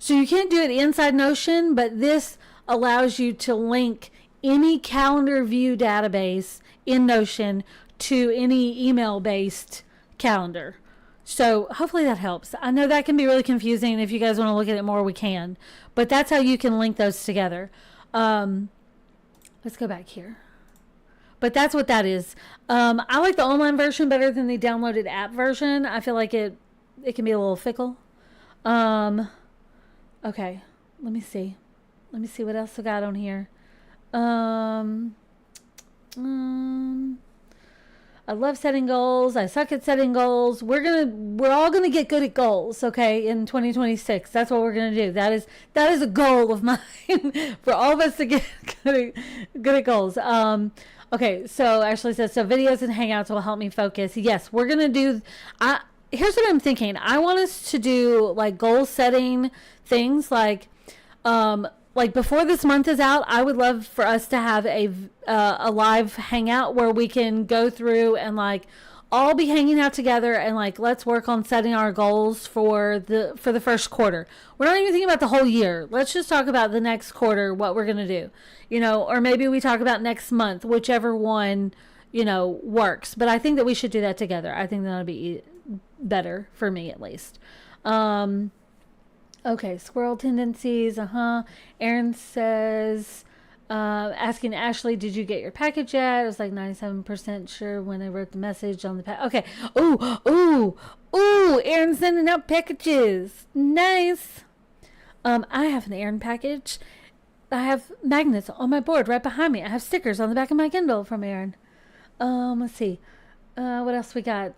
So you can't do it inside Notion, but this allows you to link any calendar view database in Notion to any email-based calendar. So hopefully that helps. I know that can be really confusing. If you guys want to look at it more, we can. But that's how you can link those together. Let's go back here. But that's what that is. I like the online version better than the downloaded app version. I feel like it can be a little fickle. Okay, let me see. Let me see what else I got on here. I love setting goals. I suck at setting goals. We're all gonna get good at goals, okay, in 2026. That's what we're gonna do. That is a goal of mine for all of us to get good at goals. Okay, so Ashley says, so videos and hangouts will help me focus. Yes, we're gonna do. Here's what I'm thinking. I want us to do like goal setting things like before this month is out, I would love for us to have a live hangout where we can go through and like all be hanging out together and like let's work on setting our goals for the first quarter. We're not even thinking about the whole year. Let's just talk about the next quarter, what we're gonna do, you know, or maybe we talk about next month, whichever one, you know, works. But I think that we should do that together. I think that'll be better for me at least. Okay, squirrel tendencies. Aaron says, asking Ashley, did you get your package yet? I was like 97% sure when I wrote the message on the package. Okay. Ooh, Aaron's sending out packages. Nice. I have an Aaron package. I have magnets on my board right behind me. I have stickers on the back of my Kindle from Aaron. Let's see. What else we got?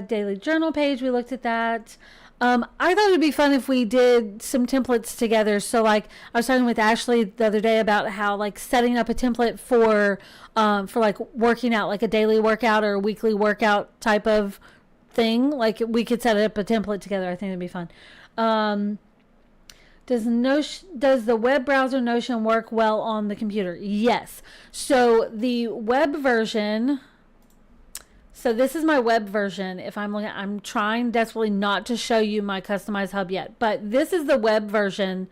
Daily journal page. We looked at that. I thought it'd be fun if we did some templates together. So like I was talking with Ashley the other day about how like setting up a template for like working out, like a daily workout or a weekly workout type of thing. Like we could set up a template together. I think it'd be fun. Does the web browser Notion work well on the computer? Yes. So the web version. So this is my web version. If I'm trying desperately not to show you my customized hub yet, but this is the web version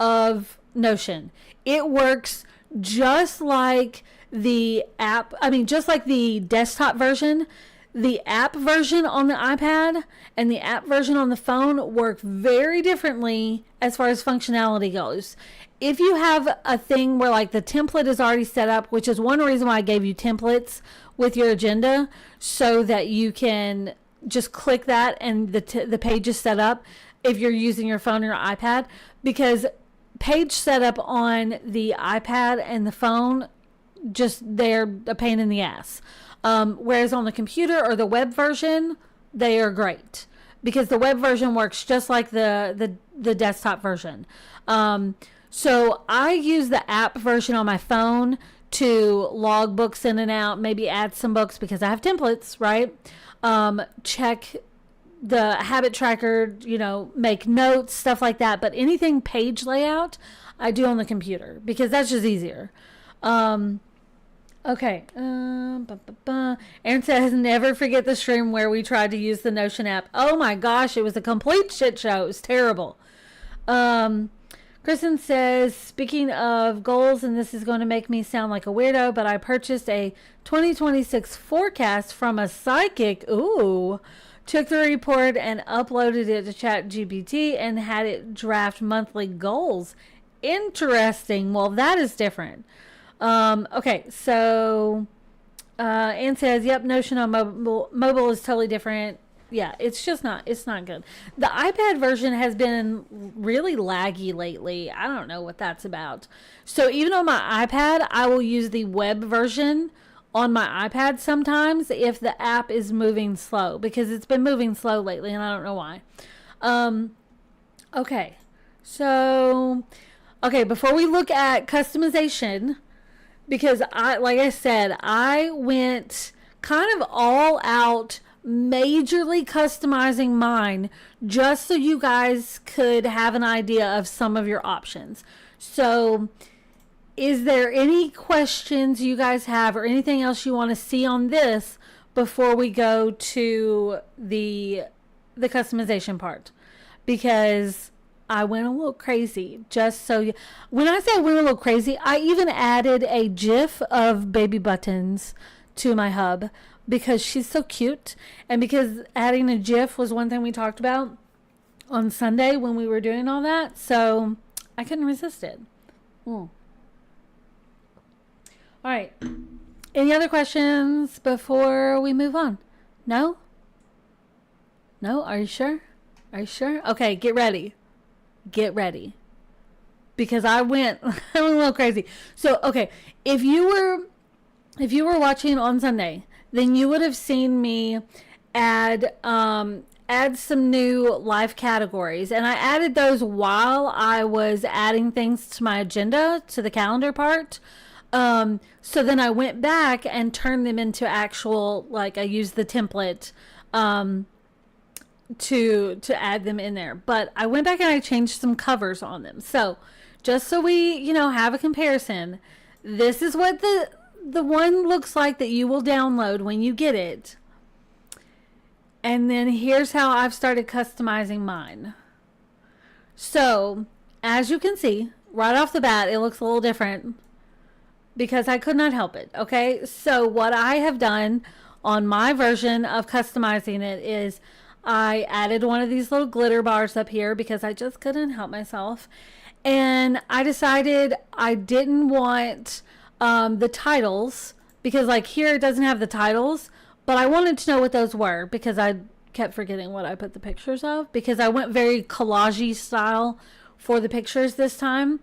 of Notion. It works just like the app. I mean, just like the desktop version. The app version on the iPad and the app version on the phone work very differently as far as functionality goes. If you have a thing where like the template is already set up, which is one reason why I gave you templates with your agenda, so that you can just click that and the page is set up if you're using your phone or your iPad, because page setup on the iPad and the phone, just they're a pain in the ass. Whereas on the computer or the web version, they are great because the web version works just like the desktop version. So I use the app version on my phone to log books in and out, maybe add some books because I have templates, right? Check the habit tracker, make notes, stuff like that. But anything page layout, I do on the computer because that's just easier. Okay. Aaron says, never forget the stream where we tried to use the Notion app. Oh my gosh, it was a complete shit show. It was terrible. Kristen says, speaking of goals, and this is going to make me sound like a weirdo, but I purchased a 2026 forecast from a psychic. Ooh. Took the report and uploaded it to ChatGPT and had it draft monthly goals. Interesting. Well, that is different. Okay, so Ann says, yep, Notion on mobile is totally different. Yeah, it's not good. The iPad version has been really laggy lately. I don't know what that's about. So even on my iPad, I will use the web version on my iPad sometimes if the app is moving slow, because it's been moving slow lately and I don't know why. Okay, so, before we look at customization, because like I said, I went kind of all out, majorly customizing mine just so you guys could have an idea of some of your options. So is there any questions you guys have or anything else you want to see on this before we go to the customization part? Because I went a little crazy, just so you, when I say I went a little crazy, I even added a GIF of baby buttons to my hub because she's so cute, and because adding a GIF was one thing we talked about on Sunday when we were doing all that, so I couldn't resist it. All right. Any other questions before we move on? No? No? Are you sure? Are you sure? Okay, get ready. Get ready. Because I went a little crazy. So, okay, if you were watching on Sunday, then you would have seen me add some new live categories. And I added those while I was adding things to my agenda, to the calendar part. So then I went back and turned them into actual, like I used the template to add them in there. But I went back and I changed some covers on them. So just so we, have a comparison, this is what the one looks like that you will download when you get it. And then here's how I've started customizing mine. So as you can see, right off the bat, it looks a little different because I could not help it. Okay. So what I have done on my version of customizing it is I added one of these little glitter bars up here because I just couldn't help myself. And I decided I didn't want the titles, because like here it doesn't have the titles, but I wanted to know what those were because I kept forgetting what I put the pictures of, because I went very collage-y style for the pictures this time.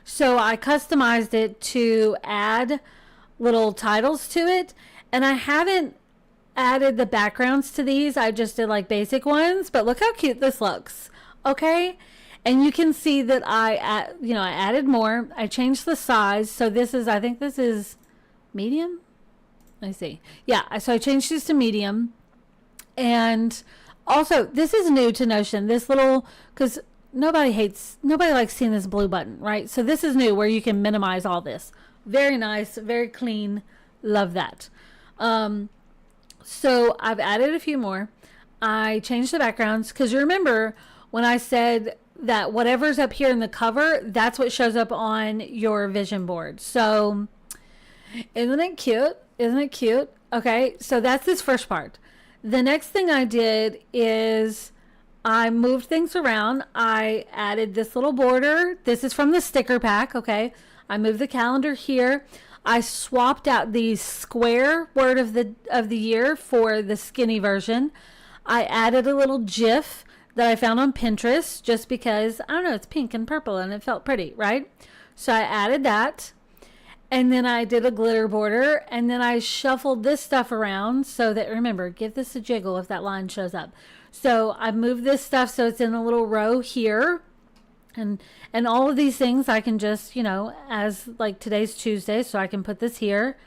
So I customized it to add little titles to it, and I haven't added the backgrounds to these. I just did like basic ones, but look how cute this looks. Okay. And you can see that I added more. I changed the size. So this is, I think this is medium. Let me see. Yeah. So I changed this to medium. And also this is new to Notion. This little, cause nobody likes seeing this blue button, right? So this is new where you can minimize all this. Very nice, very clean. Love that. So I've added a few more. I changed the backgrounds because you remember when I said that whatever's up here in the cover, that's what shows up on your vision board. So isn't it cute? Isn't it cute? Okay, so that's this first part. The next thing I did is I moved things around. I added this little border. This is from the sticker pack, okay? I moved the calendar here. I swapped out the square word of the year for the skinny version. I added a little GIF that I found on Pinterest just because, I don't know, it's pink and purple and it felt pretty, right? So I added that. And then I did a glitter border, and then I shuffled this stuff around so that, remember, give this a jiggle if that line shows up. So I moved this stuff so it's in a little row here. And all of these things I can just, as like today's Tuesday, so I can put this here,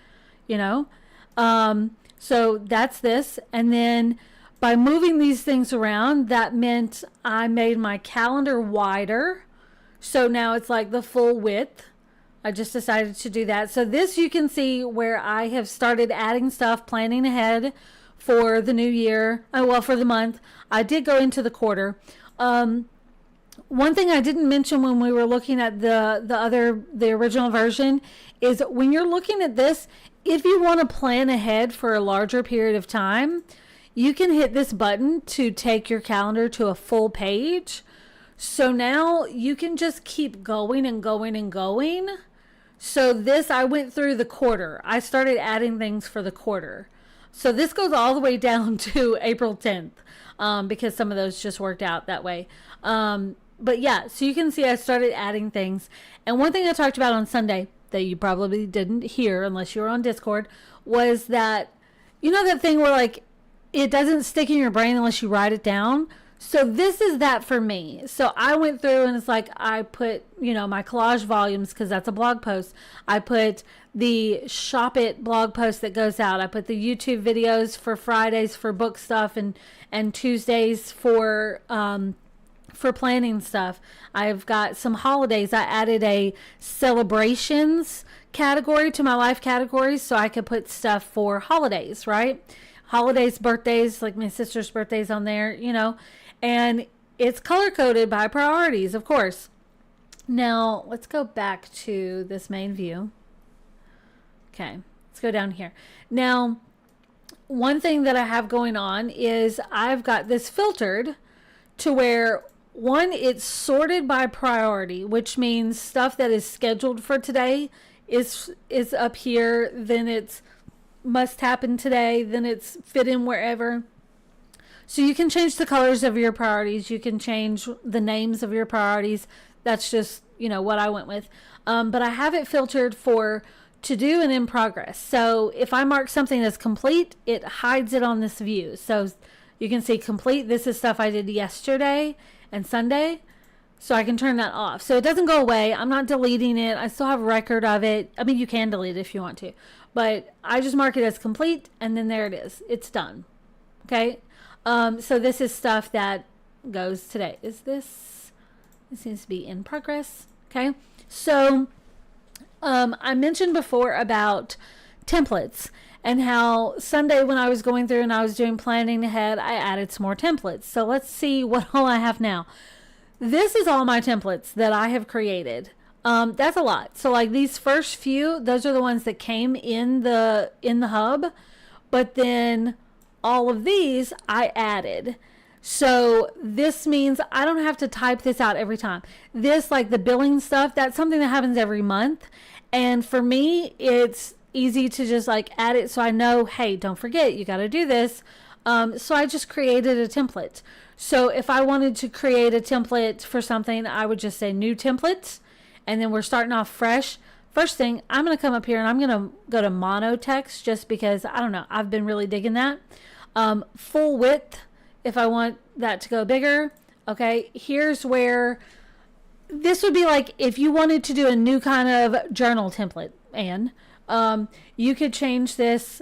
so that's this. And then by moving these things around, that meant I made my calendar wider. So now it's like the full width. I just decided to do that. So this you can see where I have started adding stuff, planning ahead for the new year. For the month. I did go into the quarter. One thing I didn't mention when we were looking at the original version is when you're looking at this, if you want to plan ahead for a larger period of time, you can hit this button to take your calendar to a full page. So now you can just keep going and going and going. So this, I went through the quarter. I started adding things for the quarter. So this goes all the way down to April 10th because some of those just worked out that way. But yeah, so you can see I started adding things. And one thing I talked about on Sunday that you probably didn't hear unless you were on Discord was that, that thing where like it doesn't stick in your brain unless you write it down. So this is that for me. So I went through and it's like I put, my collage volumes because that's a blog post. I put the Shop It blog post that goes out. I put the YouTube videos for Fridays for book stuff and Tuesdays for planning stuff. I've got some holidays. I added a celebrations category to my life categories so I could put stuff for holidays, right? Holidays, birthdays, like my sister's birthday's on there, and it's color coded by priorities, of course. Now let's go back to this main view. Okay, let's go down here. Now, one thing that I have going on is I've got this filtered to where one, it's sorted by priority, which means stuff that is scheduled for today is up here, then it's must happen today, then it's fit in wherever. So you can change the colors of your priorities. You can change the names of your priorities. That's just, what I went with. But I have it filtered for to do and in progress. So if I mark something as complete, it hides it on this view. So you can see complete. This is stuff I did yesterday and Sunday. So I can turn that off. So it doesn't go away. I'm not deleting it. I still have record of it. I mean, you can delete it if you want to. But I just mark it as complete, and then there it is. It's done. Okay? So this is stuff that goes today. This seems to be in progress. Okay? So I mentioned before about templates and how Sunday when I was going through and I was doing planning ahead, I added some more templates. So let's see what all I have now. This is all my templates that I have created. That's a lot. So like these first few, those are the ones that came in the hub, but then all of these I added. So this means I don't have to type this out every time. This, like the billing stuff, that's something that happens every month. And for me, it's easy to just like add it so I know, hey, don't forget, you got to do this. So I just created a template. So if I wanted to create a template for something, I would just say new template. And then we're starting off fresh. first thing, I'm going to come up here and I'm going to go to mono text just because, I don't know, I've been really digging that. Full width, if I want that to go bigger. Okay, here's where this would be like if you wanted to do a new kind of journal template, and you could change this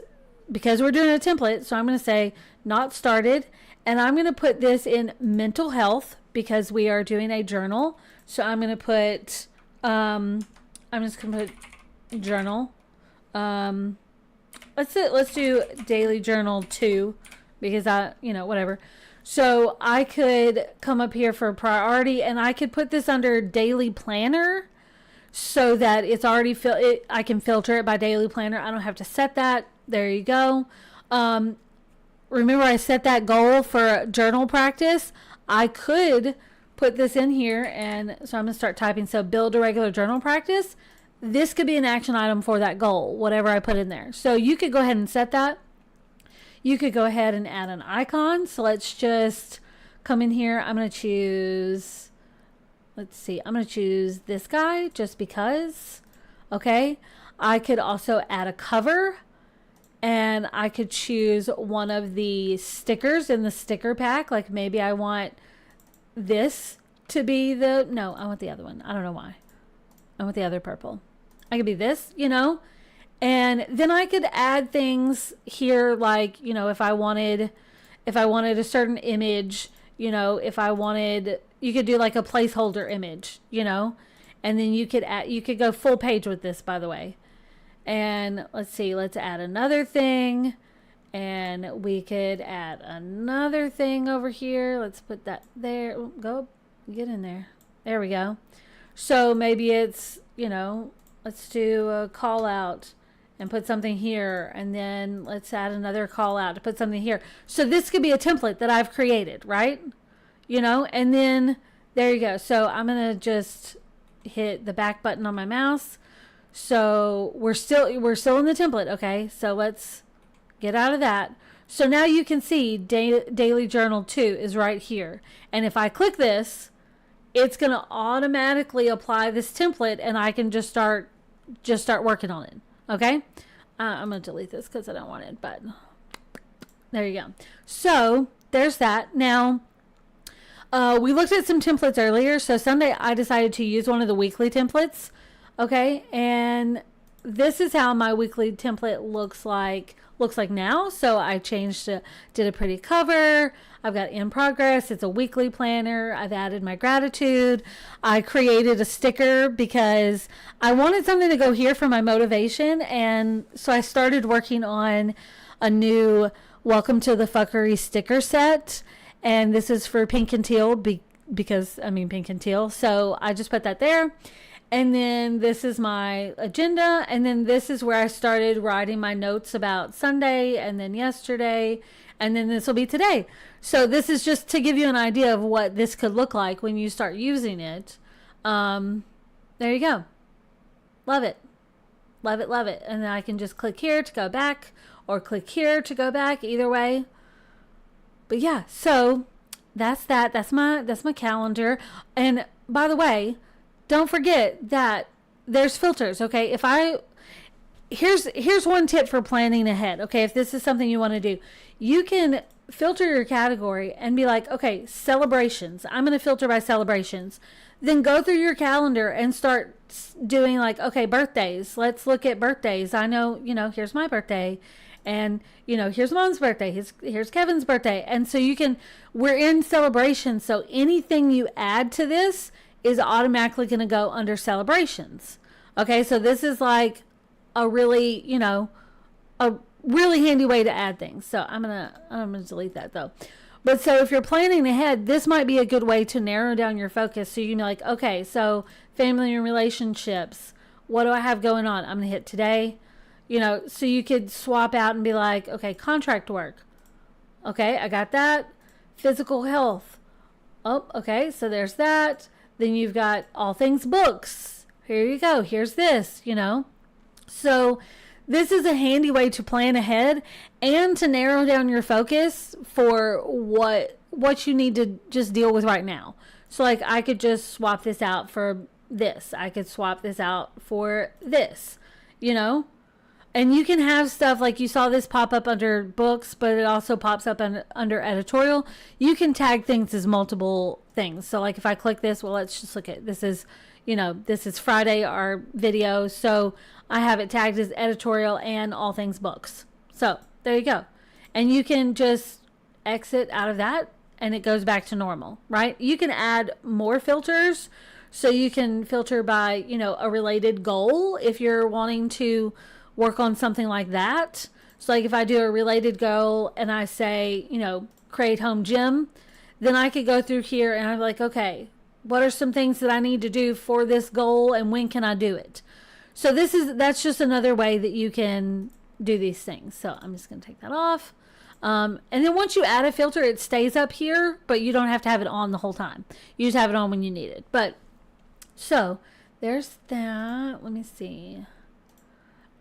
because we're doing a template. So I'm going to say not started, and I'm going to put this in mental health because we are doing a journal. So I'm going to put, I'm just going to put journal. Let's do daily journal 2 because whatever. So I could come up here for priority, and I could put this under daily planner so that it's already I can filter it by daily planner. I don't have to set that. There you go. Remember I set that goal for journal practice. I could put this in here, and so I'm going to start typing. So build a regular journal practice. This could be an action item for that goal, whatever I put in there. So you could go ahead and set that. You could go ahead and add an icon. So let's just come in here. I'm going to choose, let's see, I'm going to choose this guy just because. Okay. I could also add a cover, and I could choose one of the stickers in the sticker pack. Like maybe I want this to be no, I want the other one. I don't know why. I want the other purple. I could be this, and then I could add things here, like, if I wanted a certain image, if I wanted, you could do like a placeholder image, and then you could go full page with this, by the way. And let's see, let's add another thing, and we could add another thing over here. Let's put that there. Go get in there. There we go. So maybe it's, let's do a call out and put something here, and then let's add another call out to put something here. So this could be a template that I've created, right? And then there you go. So I'm going to just hit the back button on my mouse. So we're still in the template. Okay. So let's get out of that. So now you can see daily journal 2 is right here. And if I click this, it's going to automatically apply this template, and I can just start working on it. Okay. I'm going to delete this because I don't want it, but there you go. So there's that. Now, we looked at some templates earlier. So Sunday I decided to use one of the weekly templates. Okay. And this is how my weekly template looks like now. So I did a pretty cover. I've got in progress. It's a weekly planner. I've added my gratitude. I created a sticker because I wanted something to go here for my motivation. And so I started working on a new Welcome to the Fuckery sticker set. And this is for Pink and Teal because Pink and Teal. So I just put that there. And then this is my agenda. And then this is where I started writing my notes about Sunday, and then yesterday, and then this will be today. So this is just to give you an idea of what this could look like when you start using it. There you go. Love it. Love it, love it. And then I can just click here to go back, or click here to go back, either way. But yeah, so that's that. That's my calendar. And by the way, don't forget that there's filters. Okay. Here's one tip for planning ahead. Okay. If this is something you want to do, you can filter your category and be like, okay, celebrations. I'm going to filter by celebrations. Then go through your calendar and start doing like, okay, birthdays. Let's look at birthdays. I know, here's my birthday, and, here's Mom's birthday. Here's Kevin's birthday. And so we're in celebration. So anything you add to this is automatically going to go under celebrations. Okay. So this is like a really handy way to add things. So I'm going to delete that though. But so if you're planning ahead, this might be a good way to narrow down your focus. So you can be like, okay, so family and relationships, what do I have going on? I'm going to hit today, so you could swap out and be like, okay, contract work. Okay. I got that. Physical health. Oh, okay. So there's that. Then you've got all things books. Here you go. Here's this, So this is a handy way to plan ahead and to narrow down your focus for what you need to just deal with right now. So like I could just swap this out for this. I could swap this out for this, you know? And you can have stuff like you saw this pop up under books, but it also pops up under editorial. You can tag things as multiple things. So like if I click this, well, let's just look at this is, you know, this is Friday, our video. So I have it tagged as editorial and all things books. So there you go. And you can just exit out of that and it goes back to normal, right? You can add more filters. So you can filter by, you know, a related goal if you're wanting to work on something like that. So like if I do a related goal and I say, you know, create home gym, then I could go through here and I'm like, okay, what are some things that I need to do for this goal and when can I do it? So that's just another way that you can do these things. So I'm just going to take that off. And then once you add a filter, it stays up here, but you don't have to have it on the whole time. You just have it on when you need it. But so there's that. Let me see.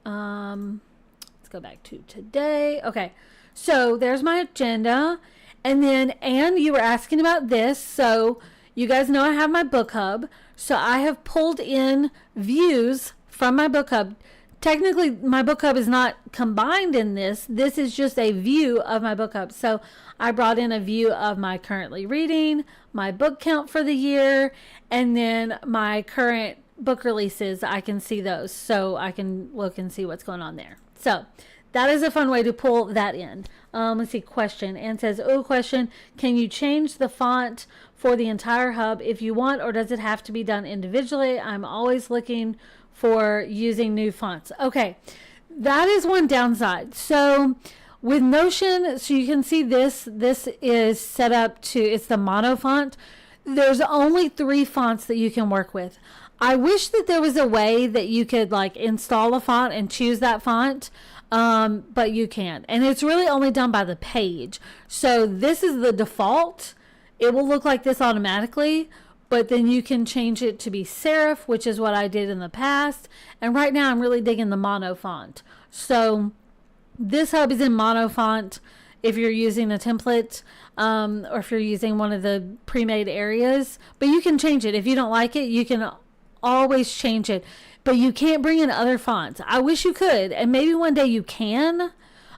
Let's go back to today. Okay. So there's my agenda. And then, Anne, you were asking about this. So you guys know I have my book hub. So I have pulled in views from my book hub. Technically, my book hub is not combined in this. This is just a view of my book hub. So I brought in a view of my currently reading, my book count for the year, and then my current book releases. I can see those. So I can look and see what's going on there. So that is a fun way to pull that in. Let's see, question. Anne says, oh, question, can you change the font for the entire hub if you want, or does it have to be done individually? I'm always looking for using new fonts. Okay, that is one downside. So with Notion, so you can see this is set up to, it's the mono font. There's only 3 fonts that you can work with. I wish that there was a way that you could like install a font and choose that font, but you can't. And it's really only done by the page. So this is the default. It will look like this automatically, but then you can change it to be serif, which is what I did in the past. And right now I'm really digging the mono font. So this hub is in mono font if you're using a template, or if you're using one of the pre-made areas, but you can change it. If you don't like it, you can always change it, but you can't bring in other fonts. I wish you could, and maybe one day you can,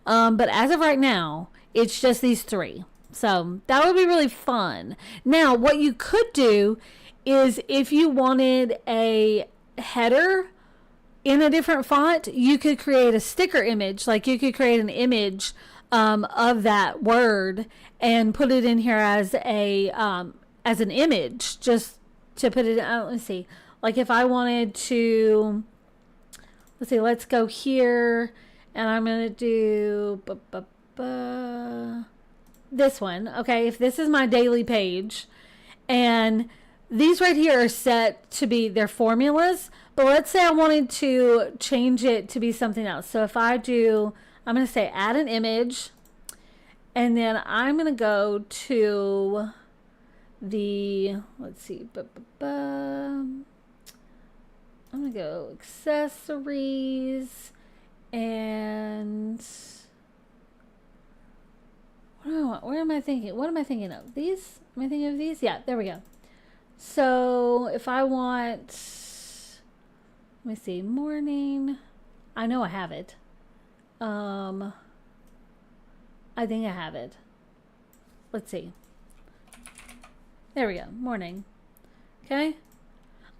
but as of right now, it's just these 3. So that would be really fun. Now, what you could do is if you wanted a header in a different font, you could create a sticker image. Like you could create an image of that word and put it in here as an image, just to put it. Let's see. Like if I wanted to, let's see. Let's go here, and I'm gonna do this one. Okay, if this is my daily page, and these right here are set to be their formulas, but let's say I wanted to change it to be something else. So if I do, I'm going to say add an image, and then I'm going to go to the, let's see, I'm going to go accessories, and where am I thinking? What am I thinking of? These? Am I thinking of these? Yeah, there we go. So if I want, let me see, morning. I know I have it. I think I have it. Let's see. There we go. Morning. Okay.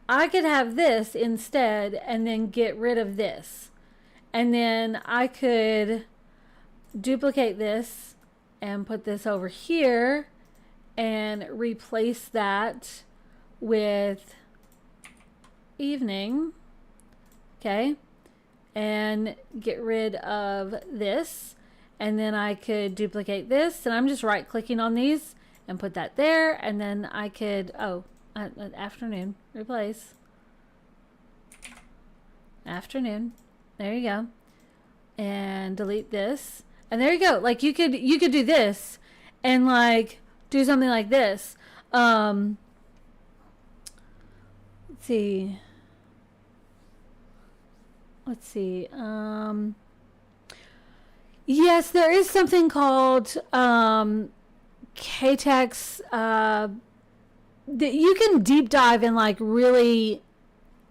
I could have this instead and then get rid of this. And then I could duplicate this and put this over here and replace that with evening. Okay. And get rid of this. And then I could duplicate this. And I'm just right clicking on these and put that there. And then I could, afternoon, replace. Afternoon. There you go. And delete this. And there you go. Like you could do this and like do something like this. Let's see. Yes, there is something called KTEX that you can deep dive and like really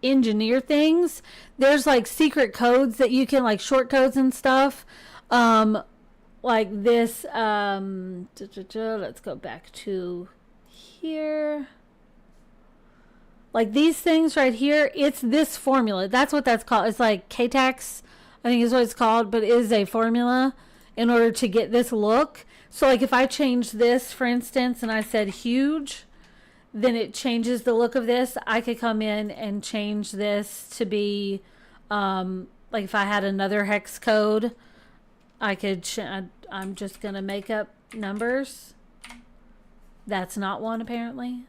engineer things. There's like secret codes that you can, like short codes and stuff. Like this, let's go back to here. Like these things right here, it's this formula. That's what that's called. It's like K-Tax, I think is what it's called, but it is a formula in order to get this look. So like if I change this, for instance, and I said huge, then it changes the look of this. I could come in and change this to be, like if I had another hex code, I could, I'm just going to make up numbers. That's not one apparently.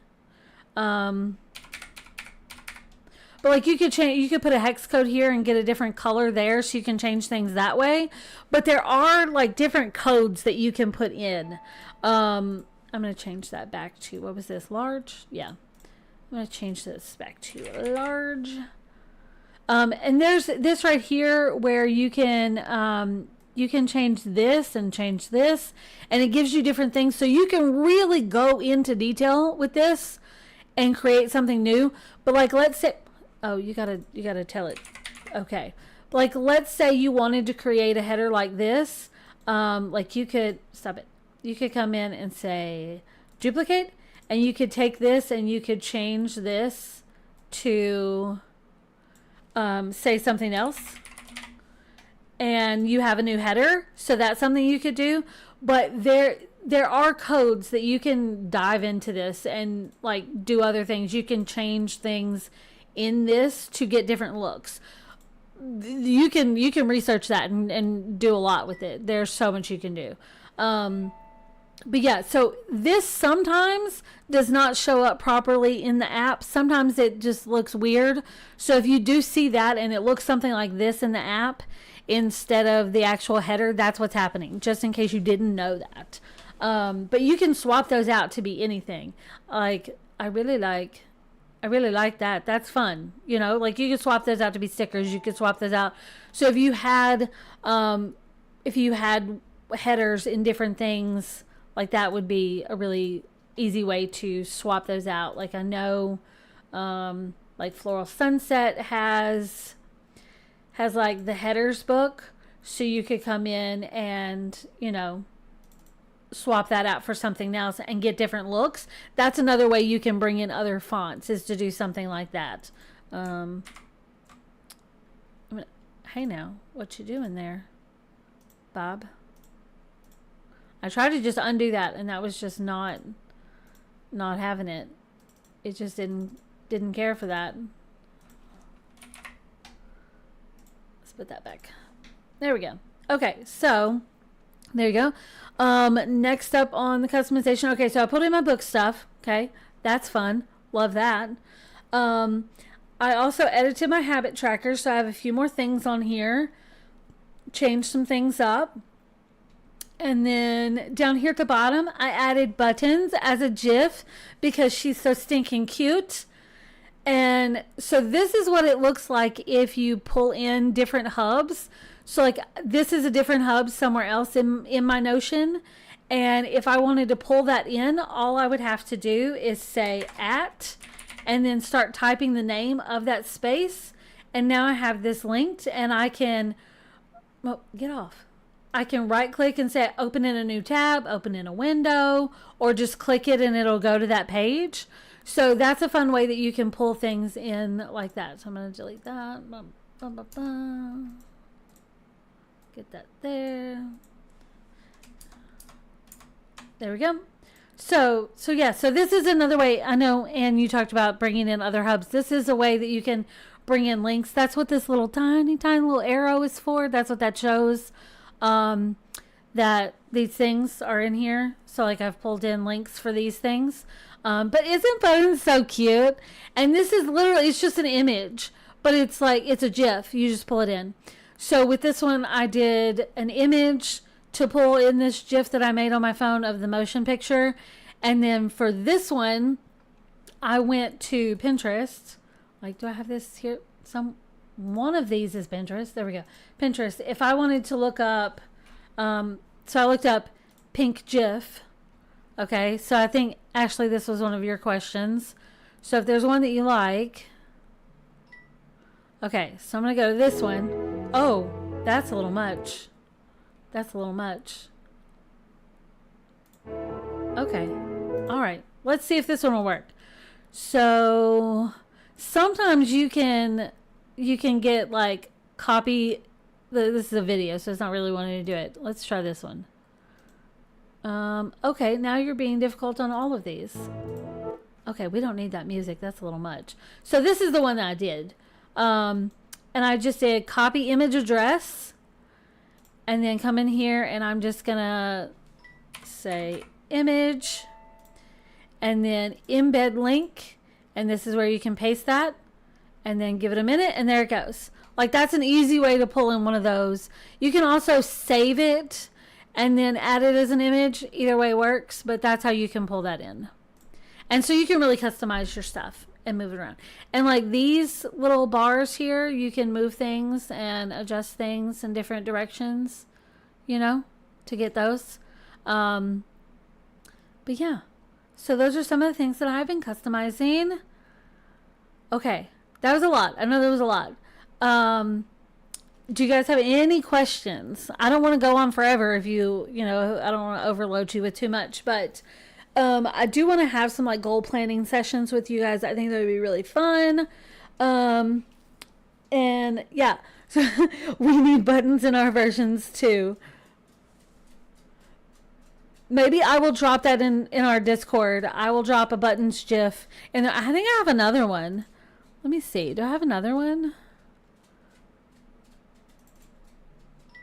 But like you could change, you could put a hex code here and get a different color there, so you can change things that way. But there are like different codes that you can put in. I'm going to change that back to, what was this, large? Yeah. I'm going to change this back to large. And there's this right here where you can change this and change this, and it gives you different things. So you can really go into detail with this and create something new. But like, let's say, oh, you gotta tell it. Okay. Like, let's say you wanted to create a header like this. Like you could, stop it. You could come in and say duplicate, and you could take this and you could change this to, say something else. And you have a new header. So that's something you could do. But there are codes that you can dive into this and like do other things. You can change things in this to get different looks. You can research that and do a lot with it. There's so much you can do. But yeah, so this sometimes does not show up properly in the app. Sometimes it just looks weird. So if you do see that and it looks something like this in the app instead of the actual header, that's what's happening, just in case you didn't know that. But you can swap those out to be anything. Like, I really like that. That's fun. You know, like you could swap those out to be stickers. You could swap those out. So if you had headers in different things, like that would be a really easy way to swap those out. Like I know, like Floral Sunset has like the headers book. So you could come in and, you know, swap that out for something else and get different looks. That's another way you can bring in other fonts, is to do something like that. Hey now, what you doing there, Bob? I tried to just undo that, and that was just not having it. It just didn't care for that. Let's put that back. There we go. Okay, so there you go. Next up on the customization. Okay, so I put in my book stuff. Okay, that's fun. Love that. I also edited my habit tracker, so I have a few more things on here. Changed some things up. And then down here at the bottom, I added buttons as a GIF because she's so stinking cute. And so this is what it looks like if you pull in different hubs. So like this is a different hub somewhere else in my Notion. And if I wanted to pull that in, all I would have to do is say @ and then start typing the name of that space. And now I have this linked, and I can, well, get off. I can right click and say open in a new tab, open in a window, or just click it and it'll go to that page. So that's a fun way that you can pull things in like that. So I'm going to delete that. Get that there. There we go. So yeah, so this is another way. I know, and you talked about bringing in other hubs. This is a way that you can bring in links. That's what this little tiny little arrow is for. That's what that shows. That these things are in here. So like I've pulled in links for these things. But isn't Button so cute? And this is literally, it's just an image, but it's like, it's a GIF. You just pull it in. So with this one, I did an image to pull in this GIF that I made on my phone of the motion picture. And then for this one, I went to Pinterest. Like, do I have this here? One of these is Pinterest. There we go. Pinterest. If I wanted to look up, so I looked up pink GIF. Okay. So I think, Ashley, this was one of your questions. So if there's one that you like, Okay, so I'm going to go to this one. Oh, that's a little much. That's a little much. Okay. All right. Let's see if this one will work. So sometimes you can get like copy. This is a video, so it's not really wanting to do it. Let's try this one. Okay, now you're being difficult on all of these. Okay, we don't need that music. That's a little much. So this is the one that I did. And I just did copy image address. And then come in here and I'm just going to say image. And then embed link. And this is where you can paste that. And then give it a minute and there it goes. Like that's an easy way to pull in one of those. You can also save it and then add it as an image. Either way works, but that's how you can pull that in. And so you can really customize your stuff and move it around. And like these little bars here, you can move things and adjust things in different directions, you know, to get those. But yeah, so those are some of the things that I've been customizing. Okay, that was a lot. I know there was a lot. Do you guys have any questions? I don't want to go on forever if you know, I don't want to overload you with too much, but I do want to have some like goal planning sessions with you guys. I think that would be really fun. And yeah, so we need buttons in our versions too. Maybe I will drop that in our Discord. I will drop a buttons GIF. And I think I have another one. Let me see. Do I have another one?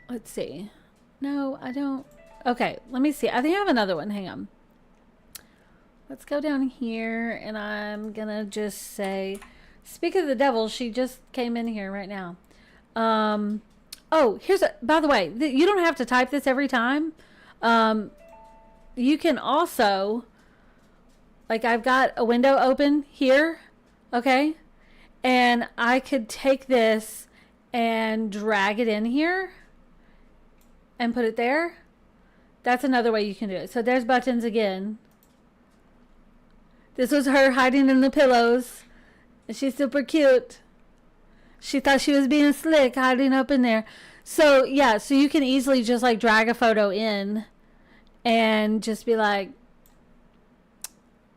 Let's see. No, I don't. Okay, let me see. I think I have another one. Hang on. Let's go down here and I'm gonna just say, speak of the devil, she just came in here right now. Oh, here's a, by the way, you don't have to type this every time. You can also, like I've got a window open here, okay? And I could take this and drag it in here and put it there. That's another way you can do it. So there's buttons again. This was her hiding in the pillows. She's super cute. She thought she was being slick, hiding up in there. So yeah, so you can easily just like drag a photo in and just be like,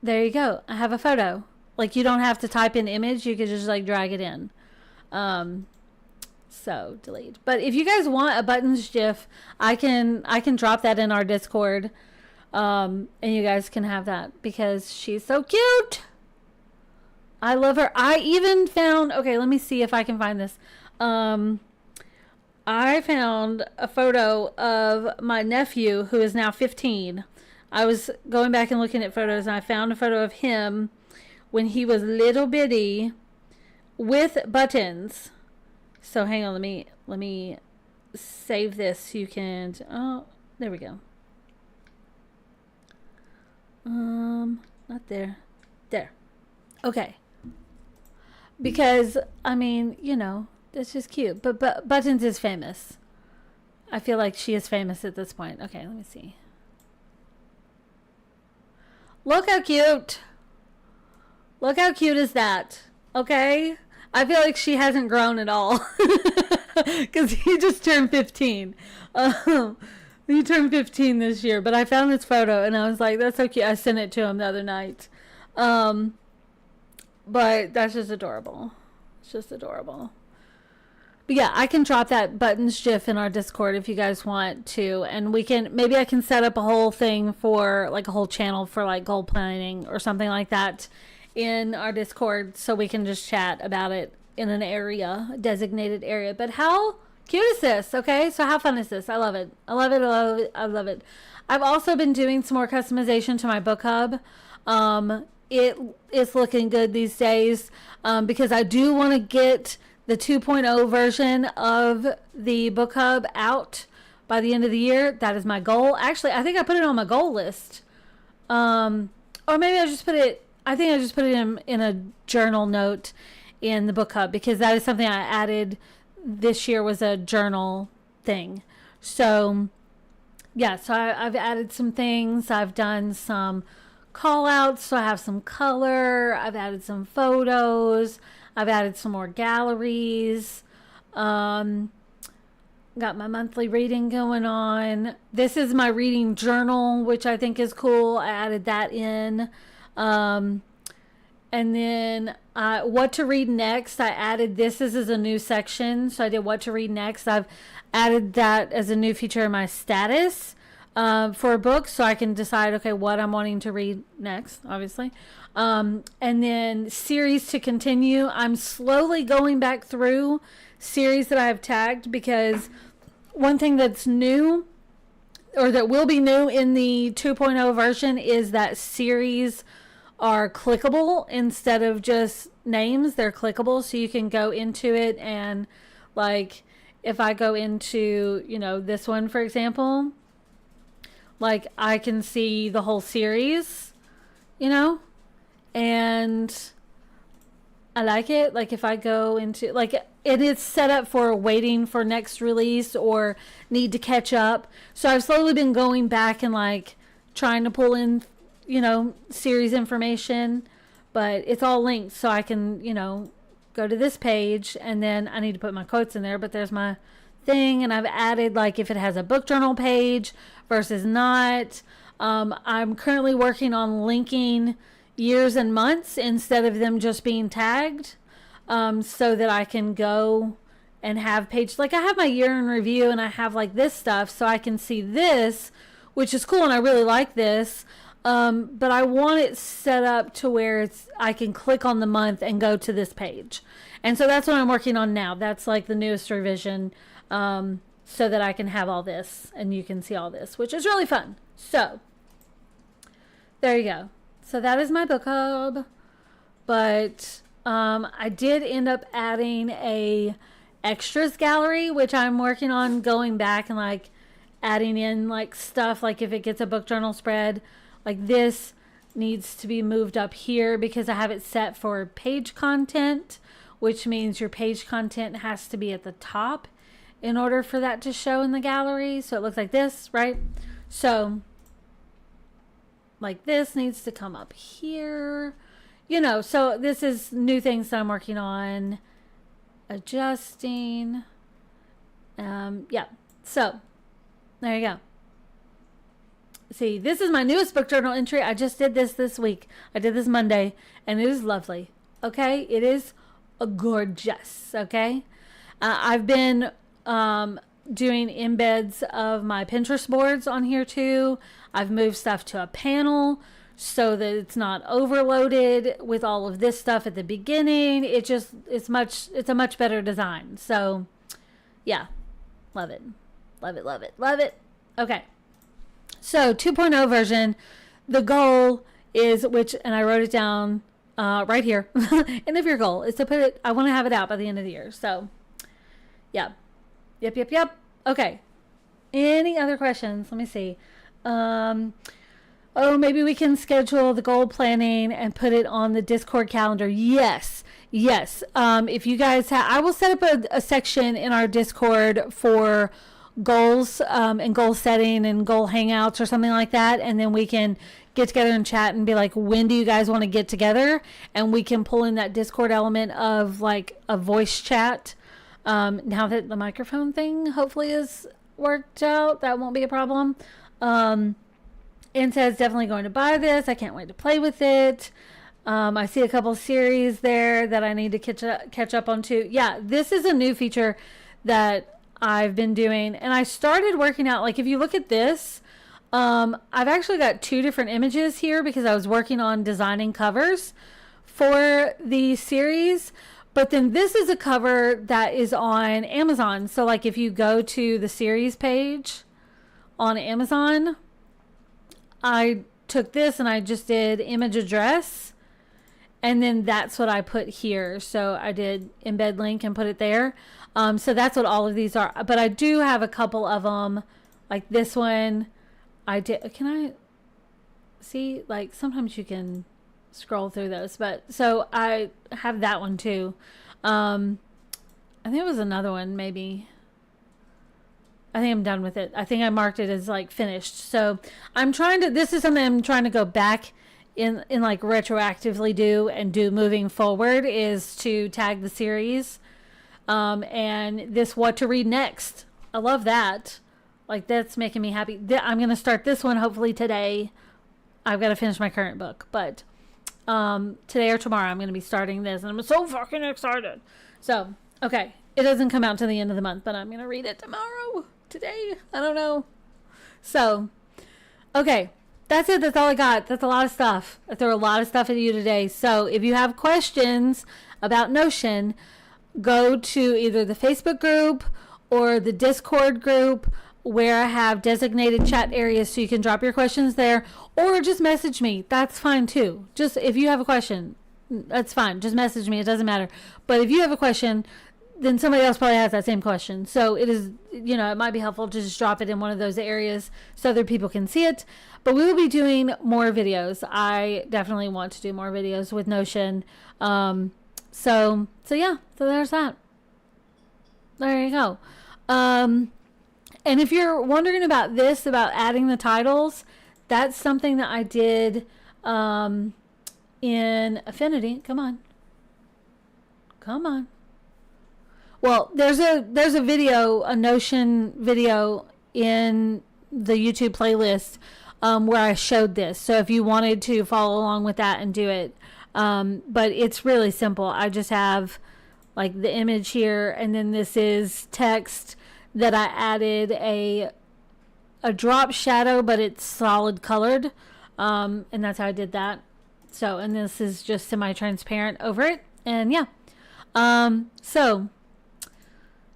there you go, I have a photo. Like you don't have to type in image, you could just like drag it in. So delete. But if you guys want a buttons GIF, I can drop that in our Discord. And you guys can have that because she's so cute. I love her. I even found, okay, let me see if I can find this. I found a photo of my nephew who is now 15. I was going back and looking at photos and I found a photo of him when he was little bitty with buttons. So hang on, let me save this so you can, oh, there we go. Not there. There. Okay. Because, I mean, you know, that's just cute. But Buttons is famous. I feel like she is famous at this point. Okay, let me see. Look how cute. Look how cute is that. Okay? I feel like she hasn't grown at all. Because he just turned 15. He turned 15 this year, but I found this photo and I was like, that's so cute. I sent it to him the other night. But that's just adorable. It's just adorable. But yeah, I can drop that buttons GIF in our Discord if you guys want to. And we can, maybe I can set up a whole thing for like a whole channel for like goal planning or something like that in our Discord so we can just chat about it in an area, a designated area. But how cute is this? Okay, so how fun is this? I love it. I love it. I love it. I love it. I've also been doing some more customization to my book hub. It is looking good these days because I do want to get the 2.0 version of the book hub out by the end of the year. That is my goal. Actually, I think I put it on my goal list. Or maybe I just put it, I think I just put it in a journal note in the book hub because that is something I added this year, was a journal thing. So yeah, so I've added some things. I've done some call outs, so I have some color. I've added some photos. I've added some more galleries. Got my monthly reading going on. This is my reading journal, which I think is cool. I added that in. And then what to read next. I added this as a new section. So I did what to read next. I've added that as a new feature in my status for a book. So I can decide, okay, what I'm wanting to read next, obviously. And then series to continue. I'm slowly going back through series that I have tagged, because one thing that's new, or that will be new in the 2.0 version, is that series are clickable instead of just names. They're clickable, so you can go into it and, like, if I go into, you know, this one, for example, like, I can see the whole series, you know, and I like it. Like, if I go into, like, it is set up for waiting for next release or need to catch up. So I've slowly been going back and, like, trying to pull in, you know, series information, but it's all linked, so I can, you know, go to this page, and then I need to put my quotes in there, but there's my thing. And I've added, like, if it has a book journal page versus not. I'm currently working on linking years and months instead of them just being tagged, so that I can go and have page, like, I have my year in review, and I have, like, this stuff, so I can see this, which is cool, and I really like this. But I want it set up to where I can click on the month and go to this page. And so that's what I'm working on now. That's, like, the newest revision, so that I can have all this and you can see all this, which is really fun. So there you go. So that is my book hub. But I did end up adding a extras gallery, which I'm working on going back and, like, adding in, like, stuff, like, if it gets a book journal spread, like, this needs to be moved up here because I have it set for page content, which means your page content has to be at the top in order for that to show in the gallery. So it looks like this, right? So, like, this needs to come up here, you know. So this is new things that I'm working on, adjusting. Yeah, so there you go. See, this is my newest book journal entry. I just did this week. I did this Monday, and it is lovely. Okay, it is gorgeous. Okay, I've been doing embeds of my Pinterest boards on here too. I've moved stuff to a panel so that it's not overloaded with all of this stuff at the beginning. It's a much better design. So yeah, love it. Love it, love it, love it. Okay. So 2.0 version, the goal is, and I wrote it down right here. End of your goal is to put it, I want to have it out by the end of the year. So yeah. Yep. Okay. Any other questions? Let me see. Maybe we can schedule the goal planning and put it on the Discord calendar. Yes. If you guys I will set up a section in our Discord for goals, and goal setting and goal hangouts or something like that. And then we can get together and chat and be like, when do you guys want to get together? And we can pull in that Discord element of, like, a voice chat. Now that the microphone thing hopefully is worked out, that won't be a problem. Insa's definitely going to buy this. I can't wait to play with it. I see a couple series there that I need to catch up on too. Yeah, this is a new feature that I've been doing, and I started working out, like, if you look at this, I've actually got 2 different images here because I was working on designing covers for the series. But then this is a cover that is on Amazon. So, like, if you go to the series page on Amazon, I took this and I just did image address, and then that's what I put here. So I did embed link and put it there. So that's what all of these are. But I do have a couple of them, like this one. Can I see? Like, sometimes you can scroll through those, but so I have that one too. I think it was another one, maybe. I think I'm done with it. I think I marked it as, like, finished. So this is something I'm trying to go back in like retroactively do moving forward is to tag the series. And this what to read next. I love that. Like, that's making me happy. I'm going to start this one hopefully today. I've got to finish my current book, but today or tomorrow I'm going to be starting this, and I'm so fucking excited. So, okay. It doesn't come out to the end of the month, but I'm going to read it tomorrow, today. I don't know. So, okay. That's it. That's all I got. That's a lot of stuff. I threw a lot of stuff at you today. So, if you have questions about Notion, go to either the Facebook group or the Discord group, where I have designated chat areas so you can drop your questions there, or just message me. That's fine too. Just if you have a question, that's fine. Just message me. It doesn't matter. But if you have a question, then somebody else probably has that same question. So it is, it might be helpful to just drop it in one of those areas so other people can see it. But we will be doing more videos. I definitely want to do more videos with Notion. So yeah, so there's that. There you go. And if you're wondering about this, about adding the titles, that's something that I did in Affinity. Come on. Well, there's a video, a Notion video in the YouTube playlist where I showed this. So if you wanted to follow along with that and do it, but it's really simple. I just have like the image here, and then this is text that I added a drop shadow, but it's solid colored, and that's how I did that. So, and this is just semi-transparent over it, and yeah. So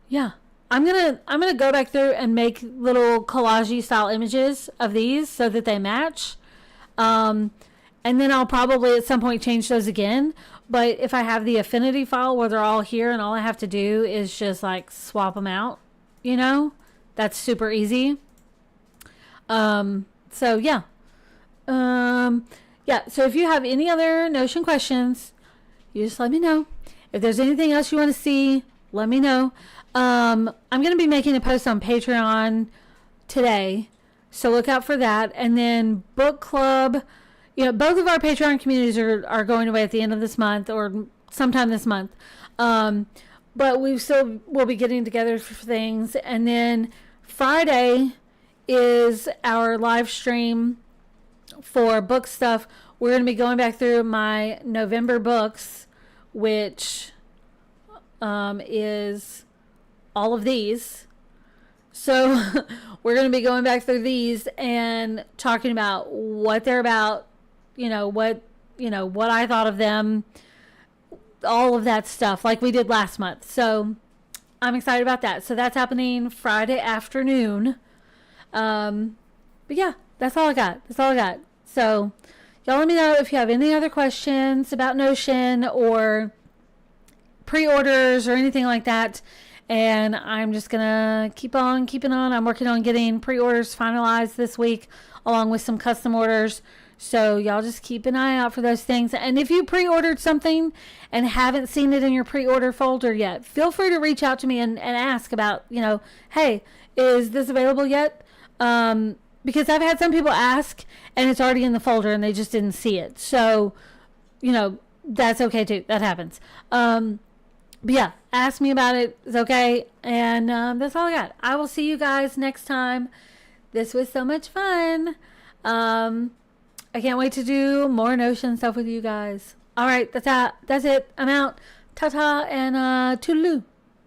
yeah, I'm gonna go back through and make little collage style images of these so that they match, and then I'll probably at some point change those again. But if I have the Affinity file where they're all here and all I have to do is just like swap them out, that's super easy. So yeah. Yeah, so if you have any other Notion questions, you just let me know. If there's anything else you want to see, let me know. I'm going to be making a post on Patreon today, so look out for that. And then book club, both of our Patreon communities are going away at the end of this month or sometime this month. But we'll be getting together for things. And then Friday is our live stream for book stuff. We're going to be going back through my November books, which is all of these. So we're going to be going back through these and talking about what they're about, what I thought of them, all of that stuff like we did last month. So I'm excited about that. So that's happening Friday afternoon. But yeah, that's all I got. So y'all let me know if you have any other questions about Notion or pre-orders or anything like that. And I'm just going to keep on keeping on. I'm working on getting pre-orders finalized this week along with some custom orders. So y'all just keep an eye out for those things. And if you pre-ordered something and haven't seen it in your pre-order folder yet, feel free to reach out to me and ask about, hey, is this available yet? Because I've had some people ask and it's already in the folder and they just didn't see it. So, that's okay too. That happens. But yeah, ask me about it. It's okay. And that's all I got. I will see you guys next time. This was so much fun. I can't wait to do more Notion stuff with you guys. All right, that's it. I'm out. Ta-ta and toodaloo.